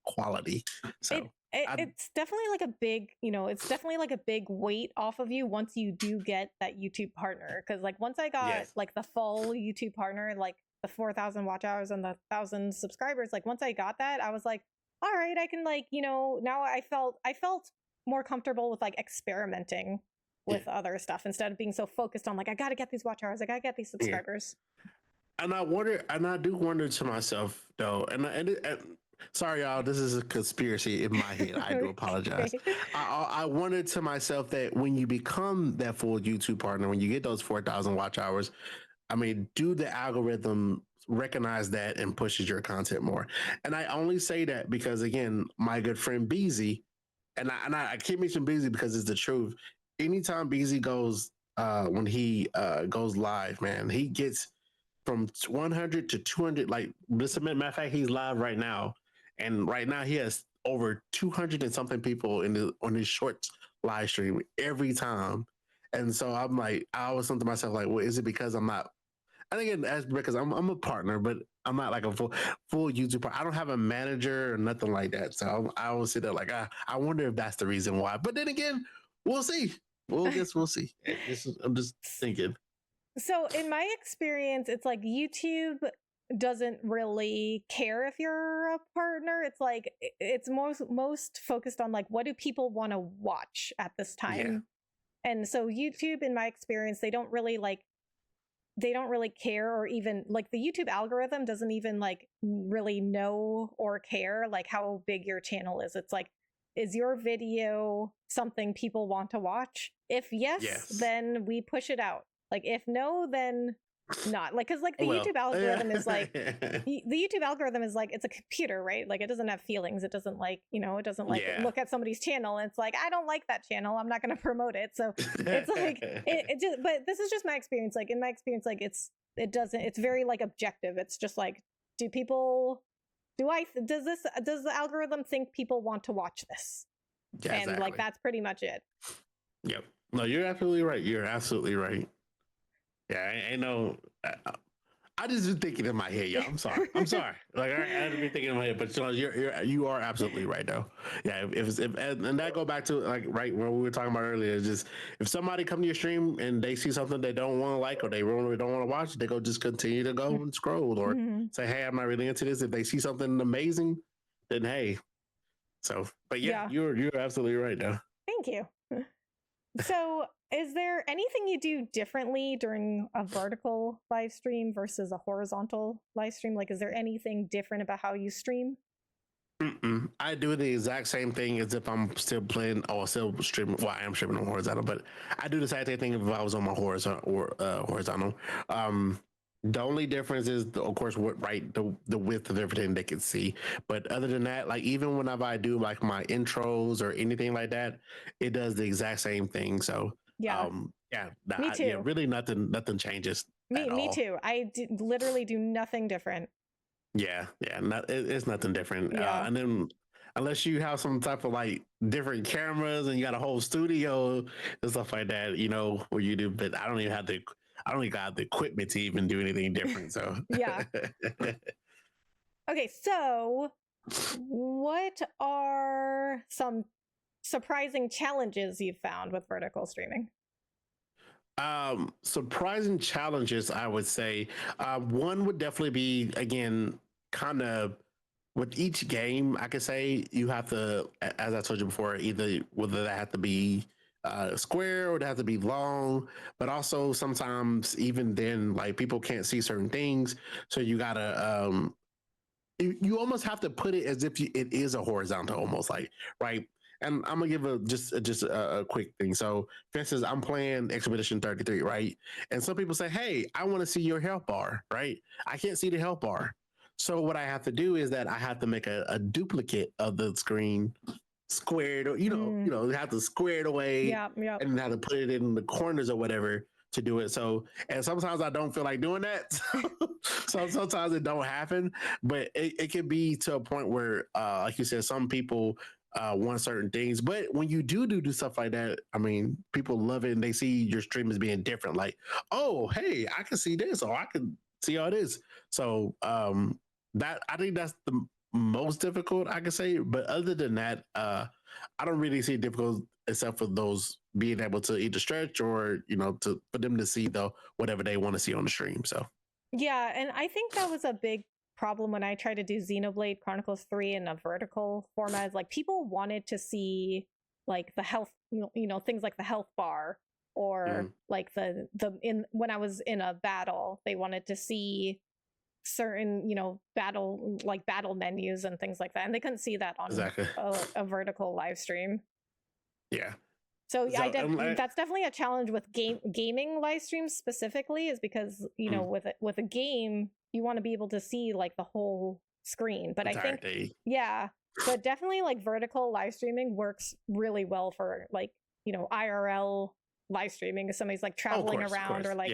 quality. So it's definitely like a big, it's definitely like a big weight off of you once you do get that YouTube partner. Because like once I got like the full YouTube partner, like the 4,000 watch hours and the 1,000 subscribers, like once I got that, I was like, all right, I can like, now I felt more comfortable with like experimenting with other stuff instead of being so focused on like, I got to get these watch hours, I got to get these subscribers. And I do wonder to myself though, and sorry y'all, this is a conspiracy in my head. I do apologize. I wondered to myself that when you become that full YouTube partner, when you get those 4,000 watch hours, I mean, do the algorithm recognize that and pushes your content more? And I only say that because again, my good friend Beezy, I keep mentioning Beezy because it's the truth. Anytime Beezy goes when he goes live, man, he gets from 100 to 200. Like this, matter of fact, he's live right now, and right now he has over 200 and something people on his short live stream every time. And so I'm like, I always think to myself like, well, is it because I'm not? I think that's because I'm a partner, but I'm not like a full YouTube partner. I don't have a manager or nothing like that. So I always say that like, I wonder if that's the reason why. But then again, we'll see. We'll see. I'm just thinking. So in my experience, it's like YouTube doesn't really care if you're a partner. It's like it's most focused on like what do people want to watch at this time. Yeah. And so YouTube, in my experience, they don't really care, or even like the YouTube algorithm doesn't even like really know or care like how big your channel is. It's like, is your video something people want to watch? If yes, then we push it out. Like if no, then not. Like because like the YouTube algorithm is like the YouTube algorithm is like it's a computer, right? Like it doesn't have feelings. It doesn't like it doesn't like look at somebody's channel and it's like, I don't like that channel, I'm not going to promote it. So it's like it just. But this is just my experience. Like in my experience, like it's very like objective. It's just like, does the algorithm think people want to watch this? Yeah, and like that's pretty much it. Yep. No, you're absolutely right. You're absolutely right. Yeah, I know. I just been thinking in my head, y'all. I'm sorry. Like I had to be thinking in my head, but you are absolutely right though. Yeah, if and that go back to like right where we were talking about earlier. Is just if somebody come to your stream and they see something they don't want to like or they really don't want to watch, they go just continue to go and scroll or say, hey, I'm not really into this. If they see something amazing, then hey. So, but yeah. You're absolutely right though. Thank you. So is there anything you do differently during a vertical live stream versus a horizontal live stream? Like, is there anything different about how you stream? I do the exact same thing as if I'm still playing or still streaming. Well, I am streaming on horizontal, but I do the same thing if I was on my horizontal. The only difference is, of course, what the width of everything they can see. But other than that, like even whenever I do like my intros or anything like that, it does the exact same thing. So Yeah, yeah, me yeah, too. really nothing changes Me, at me all. too. Literally do nothing different. Yeah, it's nothing different. Yeah. And then unless you have some type of like different cameras and you got a whole studio and stuff like that, you know, where you do. But I don't even have the equipment to even do anything different. So Yeah. Okay, so what are some surprising challenges you've found with vertical streaming? Surprising challenges, I would say. One would definitely be again kind of with each game. I could say you have to, as I told you before, either whether that have to be square or it have to be long, but also sometimes even then, like people can't see certain things, so you gotta you almost have to put it as if it is a horizontal, almost like right. And I'm gonna give just a quick thing. So, for instance, I'm playing Expedition 33, right? And some people say, "Hey, I want to see your health bar," right? I can't see the health bar. So what I have to do is that I have to make a duplicate of the screen, squared, have to square it away, Yeah, yeah. and have to put it in the corners or whatever to do it. So, and sometimes I don't feel like doing that. So sometimes it don't happen, but it can be to a point where, like you said, some people want certain things. But when you do stuff like that, I mean, people love it and they see your stream as being different. Like, oh, hey, I can see this, or I can see all this. So that I think that's the most difficult I can say. But other than that, I don't really see it difficult except for those being able to either stretch or to for them to see whatever they want to see on the stream. So Yeah, and I think that was a big problem when I tried to do Xenoblade Chronicles 3 in a vertical format. Is like people wanted to see like the health, things like the health bar or like the in when I was in a battle, they wanted to see certain, battle menus and things like that. And they couldn't see that on exactly, a vertical live stream. yeah. So yeah, So that's definitely a challenge with gaming live streams specifically, is because with a game you want to be able to see like the whole screen. But I think but definitely like vertical live streaming works really well for like IRL live streaming if somebody's like traveling around or like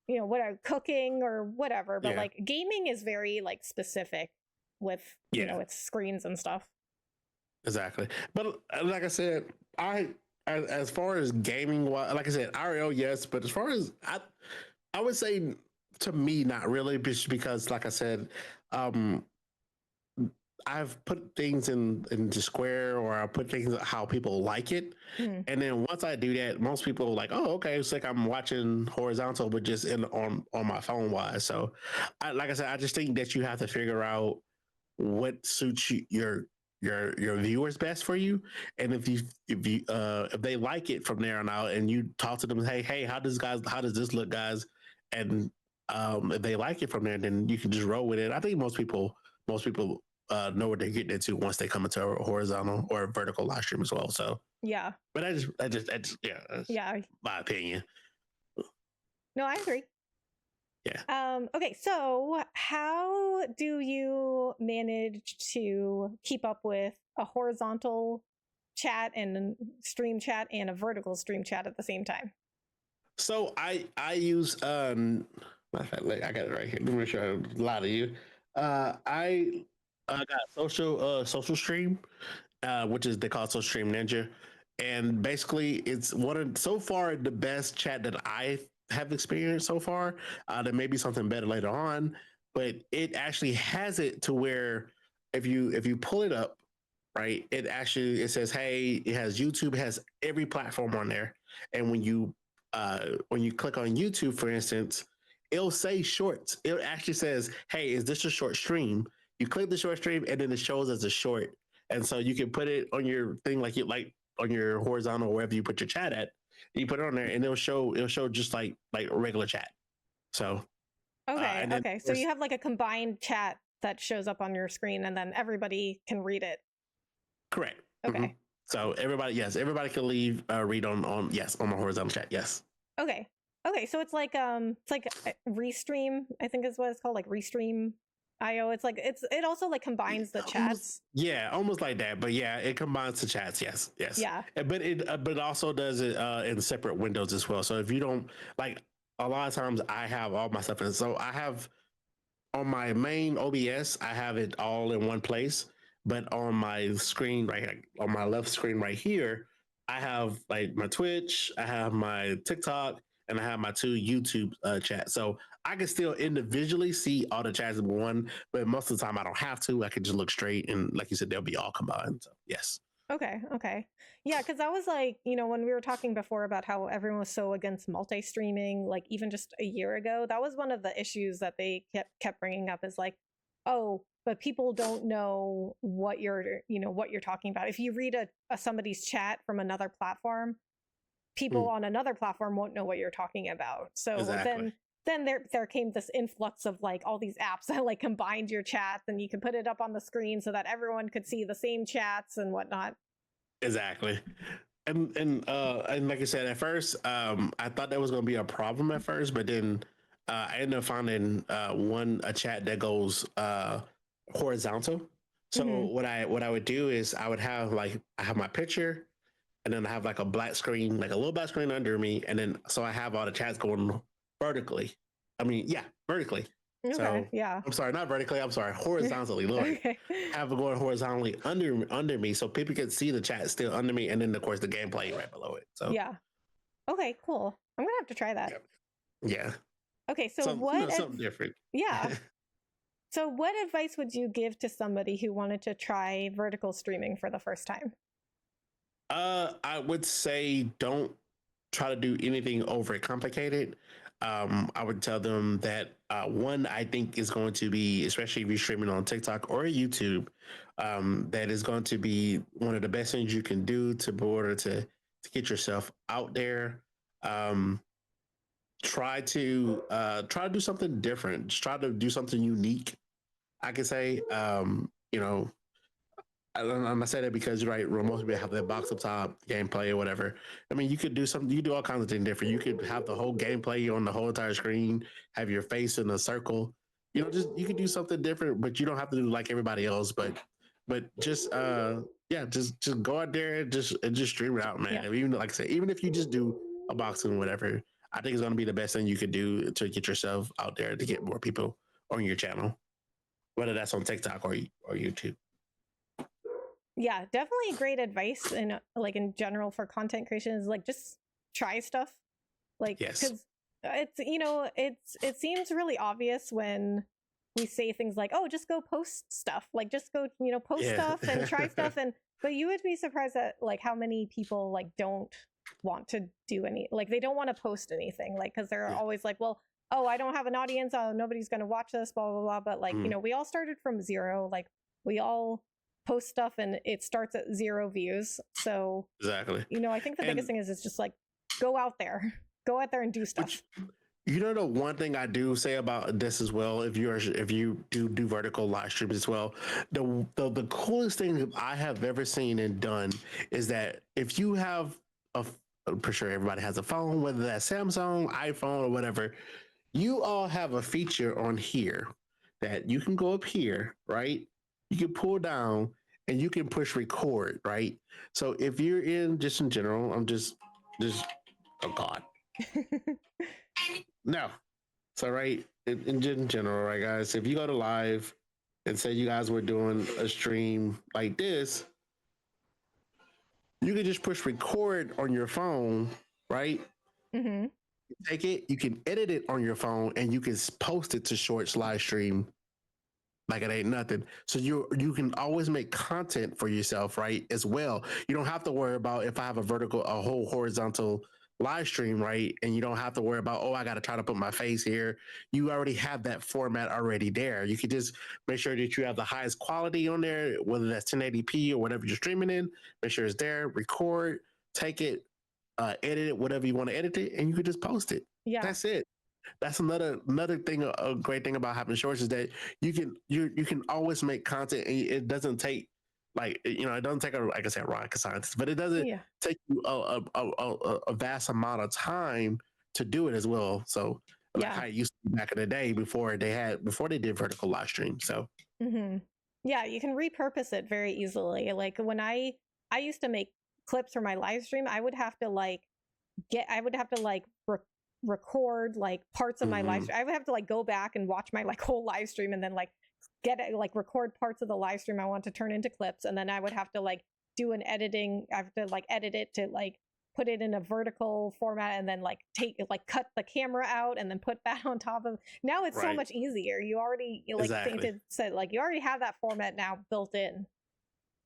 whatever, cooking or whatever. But like gaming is very like specific with its screens and stuff. Exactly. But like I said, as far as gaming, like I said, IRL, yes. But as far as I would say to me, not really, just because, like I said, I've put things into square, or I put things how people like it, and then once I do that, most people are like, "Oh, okay, it's like I'm watching horizontal, but just on my phone wise." So, like I said, I just think that you have to figure out what suits your viewers best for you, and if they like it from there on out, and you talk to them, hey, how does this look, guys, and if they like it from there, then you can just roll with it. I think most people know what they're getting into once they come into a horizontal or a vertical live stream as well. So yeah, but that's my opinion. No, I agree. Yeah. Okay, so how do you manage to keep up with a horizontal chat and stream chat and a vertical stream chat at the same time? So I use matter of fact, I got it right here. Let me make sure I don't lie to you. I got social stream, which is they call it Social Stream Ninja, and basically it's one of so far the best chat that I have experienced so far. There may be something better later on, but it actually has it to where if you pull it up, right, it says, hey, it has YouTube, it has every platform on there, and when you click on YouTube, for instance, it'll say shorts. It actually says, hey, is this a short stream? You click the short stream and then it shows as a short. And so you can put it on your thing like on your horizontal, wherever you put your chat at. You put it on there, and it'll show just like a regular chat. So Okay, and then okay. So you have like a combined chat that shows up on your screen, and then everybody can read it. correct. Okay. So everybody can leave read on yes on my horizontal chat. Yes. Okay. Okay. So it's like Restream, I think is what it's called, like Restream IO. It's like it also like combines the chats. Almost like that. But yeah, it combines the chats. Yes, yes. Yeah. But it also does it in separate windows as well. So if you don't like, a lot of times I have all my stuff in. So I have on my main OBS, I have it all in one place. But on my screen right here, on my left screen right here, I have like my Twitch, I have my TikTok, and I have my two YouTube chats. So I can still individually see all the chats in one, but most of the time I don't have to. I can just look straight, and like you said, they'll be all combined. So yes. Okay. Okay. Yeah, because I was like, when we were talking before about how everyone was so against multi-streaming, like even just a year ago, that was one of the issues that they kept bringing up is like, oh, but people don't know what you're talking about. If you read a somebody's chat from another platform, people on another platform won't know what you're talking about. So Exactly. then there came this influx of like all these apps that like combined your chats, and you can put it up on the screen so that everyone could see the same chats and whatnot. Exactly. And like I said, at first, I thought that was going to be a problem at first, but then I ended up finding a chat that goes horizontal. So what I would do is I would have like I have my picture, and then I have like a black screen, like a little black screen under me, and then so I have all the chats going vertically. I mean, yeah, vertically. Okay, So yeah. I'm sorry, not vertically. I'm sorry, horizontally. Lord, Okay. have it going horizontally under me, so people can see the chat still under me, and then of course the gameplay right below it. So Yeah. Okay, cool. I'm gonna have to try that. yeah. Okay, so Something different. Yeah. So what advice would you give to somebody who wanted to try vertical streaming for the first time? I would say don't try to do anything over complicated. I would tell them that one, I think is going to be, especially if you're streaming on TikTok or YouTube, that is going to be one of the best things you can do to in order to get yourself out there. Um, try to do something different. Just try to do something unique. I can say, I say that because right, most people have that box up top gameplay or whatever. I mean, you could do something. You could do all kinds of things different. You could have the whole gameplay on the whole entire screen, have your face in a circle. Just you could do something different, but you don't have to do like everybody else. But just just go out there and just stream it out, man. Yeah. Even like I said, even if you just do a boxing or whatever, I think it's going to be the best thing you could do to get yourself out there to get more people on your channel, whether that's on TikTok or YouTube. Yeah, definitely great advice in like in general for content creation is like just try stuff. Like Yes. cuz it seems really obvious when we say things like, "Oh, just go post stuff." Like just go, post stuff and try stuff but you would be surprised at like how many people like don't want to do like they don't want to post anything like cuz they're always like, "Well, oh, I don't have an audience. Oh, nobody's going to watch this, blah blah blah." But like, we all started from zero. Like we all post stuff and it starts at 0 views. So exactly. I think the biggest thing is just like go out there and do stuff. The one thing I do say about this as well, if you do vertical live streams as well, the coolest thing I have ever seen and done is that if you have I'm pretty sure everybody has a phone, whether that's Samsung, iPhone, or whatever, you all have a feature on here that you can go up here, right? You can pull down and you can push record, right? So if you're in general, I'm just oh God. No. So right in general, right, guys, if you go to live and say you guys were doing a stream like this, you can just push record on your phone, right? Mm-hmm. Take it, you can edit it on your phone, and you can post it to Shorts live stream like it ain't nothing. So you can always make content for yourself, right? As well. You don't have to worry about if I have a whole horizontal live stream, right? And you don't have to worry about, oh, I got to try to put my face here. You already have that format already there. You can just make sure that you have the highest quality on there, whether that's 1080p or whatever you're streaming in. Make sure it's there, record, take it, edit it, whatever you want to edit it, and you could just post it. Yeah. That's it. That's another thing. A great thing about having shorts is that you can always make content, and it doesn't take like it doesn't take like I said rocket science, but it doesn't Yeah. take you a vast amount of time to do it as well. So like Yeah. how it used to be back in the day before they did vertical live stream. So Hmm. Yeah, you can repurpose it very easily. Like when I used to make clips for my live stream, I would have to record like parts of my live mhm, stream. I would have to like go back and watch my like whole live stream and then like get it, like record parts of the live stream I want to turn into clips, and then I would have to like do an editing. I have to like edit it to like put it in a vertical format and then like cut the camera out and then put that on top of. Now it's so right, much easier. You already like exactly. Sainted said, like you already have that format now built in.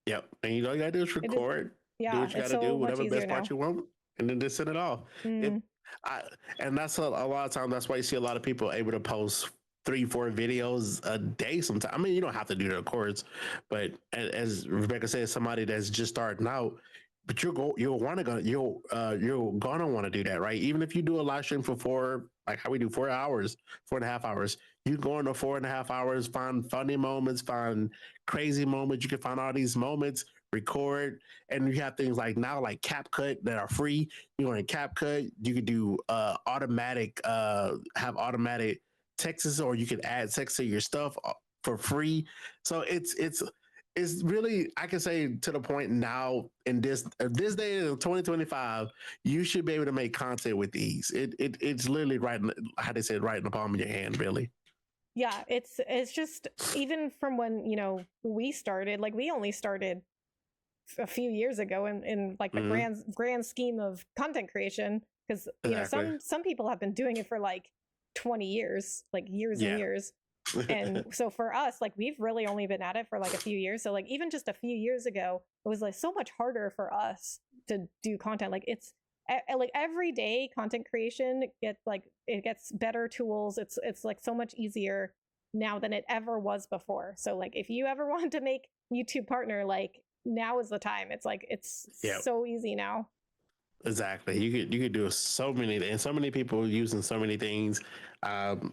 Yep. And all you gotta do is It is, record, do yeah, what you it's gotta do, so much whatever easier best part now. you want, and then just send it off. It, Mm, I, and that's a lot of times. That's why you see a lot of people able to post 3, 4 videos a day. Sometimes, I mean, you don't have to do that, of course, but as Rebecca said, somebody that's just starting out, but you're gonna want to do that, right? Even if you do a live stream for like how we do 4 hours, 4.5 hours, you go into 4.5 hours, find funny moments, find crazy moments. You can find all these moments, record, and you have things like now like CapCut that are free. You know, in CapCut, you could do automatic, have automatic texts, or you can add text to your stuff for free. So it's really, I can say, to the point now in this day in 2025, you should be able to make content with ease. It's literally right how they said, right in the palm of your hand, really. yeah, it's just even from when we started, like we only started a few years ago in like the Hmm. grand scheme of content creation, because Exactly. some people have been doing it for like 20 years, like years and Yeah. years. And so for us, like we've really only been at it for like a few years, so like even just a few years ago it was like so much harder for us to do content. Like it's like every day content creation gets like it gets better tools. It's like so much easier now than it ever was before. So like if you ever want to make YouTube partner, like now is the time. It's like it's Yeah. so easy now. Exactly. You could do so many, and so many people using so many things.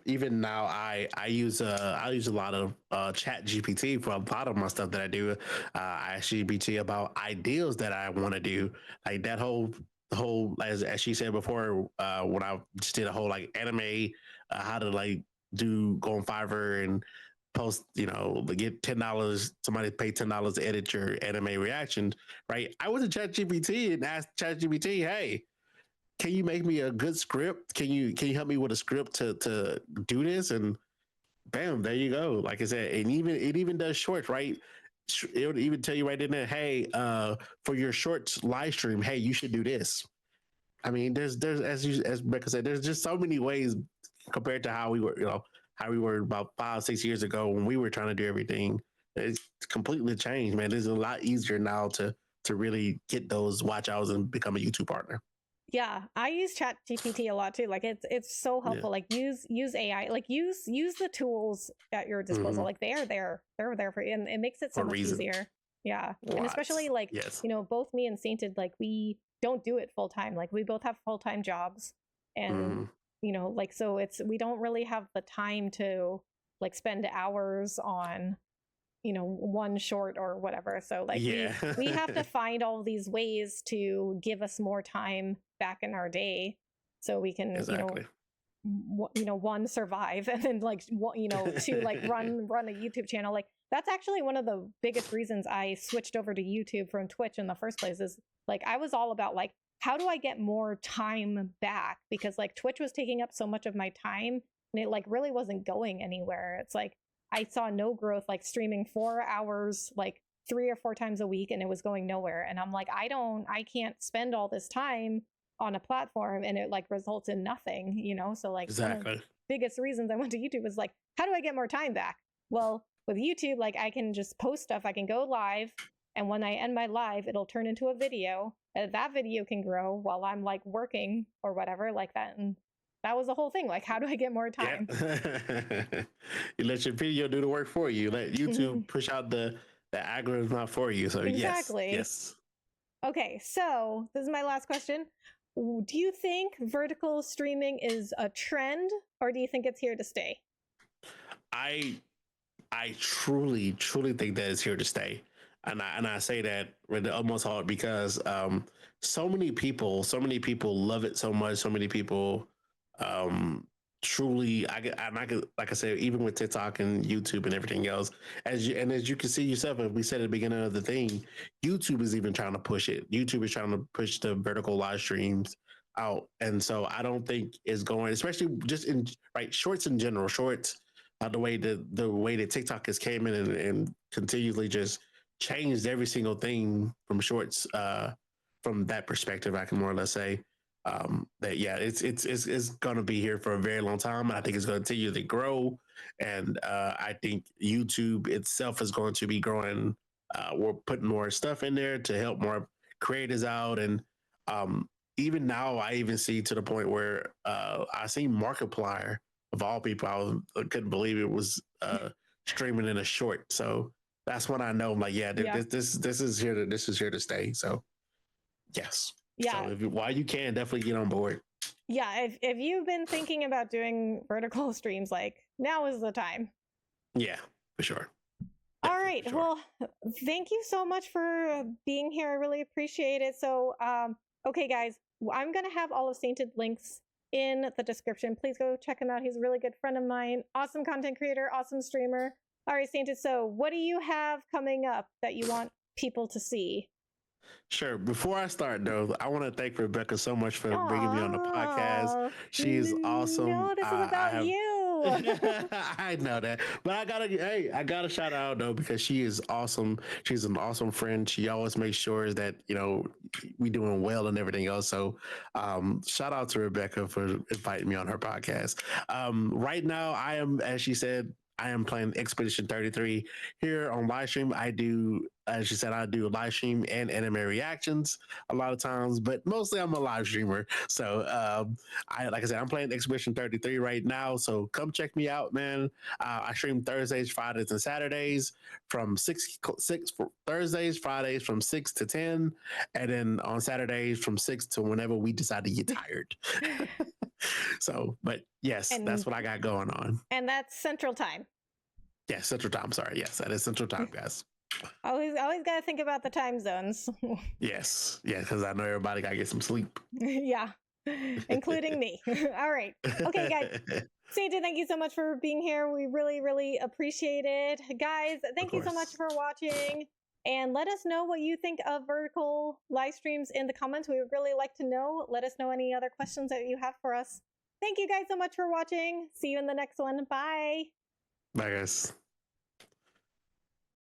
Even now, I use a lot of Chat GPT for a lot of my stuff that I do. I ask GPT about ideas that I want to do, like that whole as she said before, when I just did a whole like anime, how to like go on Fiverr and post, get $10. Somebody pay $10 to edit your anime reactions, right? I went to ChatGPT and asked ChatGPT, "Hey, can you make me a good script? Can you help me with a script to do this?" And bam, there you go. Like I said, and even it even does shorts, right? It would even tell you right in there, "Hey, for your shorts live stream, hey, you should do this." I mean, there's as Becca said, there's just so many ways compared to how we were, how we were about 5, 6 years ago when we were trying to do everything. It's completely changed, man. It's a lot easier now to really get those watch outs and become a YouTube partner. Yeah, I use Chat GPT a lot too. Like it's so Yeah. helpful. Like use AI. Like use the tools at your disposal. Hmm. Like they are there. They're there for you, and it makes it For so a much reason. easier. Yeah, and especially Lots. like Yes. both me and Sainted, like we don't do it full time. Like we both have full time jobs, and Hmm. like so it's we don't really have the time to like spend hours on one short or whatever. So like Yeah. we have to find all these ways to give us more time back in our day so we can Exactly. one, survive, and then like two, like run a YouTube channel. Like that's actually one of the biggest reasons I switched over to YouTube from Twitch in the first place. Is like I was all about like how do I get more time back, because like Twitch was taking up so much of my time and it like really wasn't going anywhere. It's like I saw no growth, like streaming 4 hours like 3 or 4 times a week, and it was going nowhere. And I'm like, I can't spend all this time on a platform and it like results in nothing, so like one of the Exactly. biggest reasons I went to YouTube was like, how do I get more time back? Well, with YouTube, like I can just post stuff, I can go live, and when I end my live it'll turn into a video, and that video can grow while I'm like working or whatever like that. And that was the whole thing, like how do I get more Yeah. time? You let your video do the work for you. Let YouTube push out the algorithm out for you. So yes, Exactly. yes. Okay, so this is my last question. do you think vertical streaming is a trend, or do you think it's here to stay? I truly think that it's here to stay, and I say that with the utmost heart because so many people love it so much. So many people um, truly. I could, like I said, even with TikTok and YouTube and everything else, as you can see yourself, and we said at the beginning of the thing, YouTube is even trying to push it. YouTube is trying to push the vertical live streams out, and so I don't think it's going, especially just in right shorts in general, shorts the way that TikTok has came in and continually just changed every single thing from shorts. From that perspective, I can more or less say that yeah, it's going to be here for a very long time. I think it's going to continue to grow, and I think YouTube itself is going to be growing. We're putting more stuff in there to help more creators out, and um, even now, I even see to the point where I see Markiplier of all people, I couldn't believe it was streaming in a short. So that's when I know, I'm like, yeah, this is here to stay. So yes, Yeah. So while you can, definitely get on board. Yeah, if you've been thinking about doing vertical streams, like now is the time. Yeah, for sure. All right. Sure. Well, thank you so much for being here. I really appreciate it. So, okay, guys, I'm going to have all of Sainted links in the description. Please go check him out. He's a really good friend of mine. Awesome content creator, awesome streamer. All right, Sainted. So what do you have coming up that you want people to see? Sure. Before I start, though, I want to thank Rebecca so much for bringing me on the podcast. She is awesome. No, this is about you. I know that, but I gotta shout out though because she is awesome. She's an awesome friend. She always makes sure that we doing well and everything else. So, shout out to Rebecca for inviting me on her podcast. Right now, I am, as she said, I am playing Expedition 33 here on live stream. I do, as you said, I do live stream and anime reactions a lot of times, but mostly I'm a live streamer. So, like I said, I'm playing Expedition 33 right now. So come check me out, man. I stream Thursdays, Fridays, and Saturdays from 6 Thursdays, Fridays from 6 to 10, and then on Saturdays from 6 to whenever we decide to get tired. So, but yes, that's what I got going on. And that's Central Time. Yeah, Central Time. Sorry. Yes, that is Central Time, guys. Always got to think about the time zones. Yes. Yeah, because I know everybody got to get some sleep. Yeah, including me. All right. Okay, guys. Sainted, thank you so much for being here. We really, really appreciate it. Guys, thank you so much for watching. And let us know what you think of vertical live streams in the comments. We would really like to know. Let us know any other questions that you have for us. Thank you guys so much for watching. See you in the next one. Bye. Bye, guys.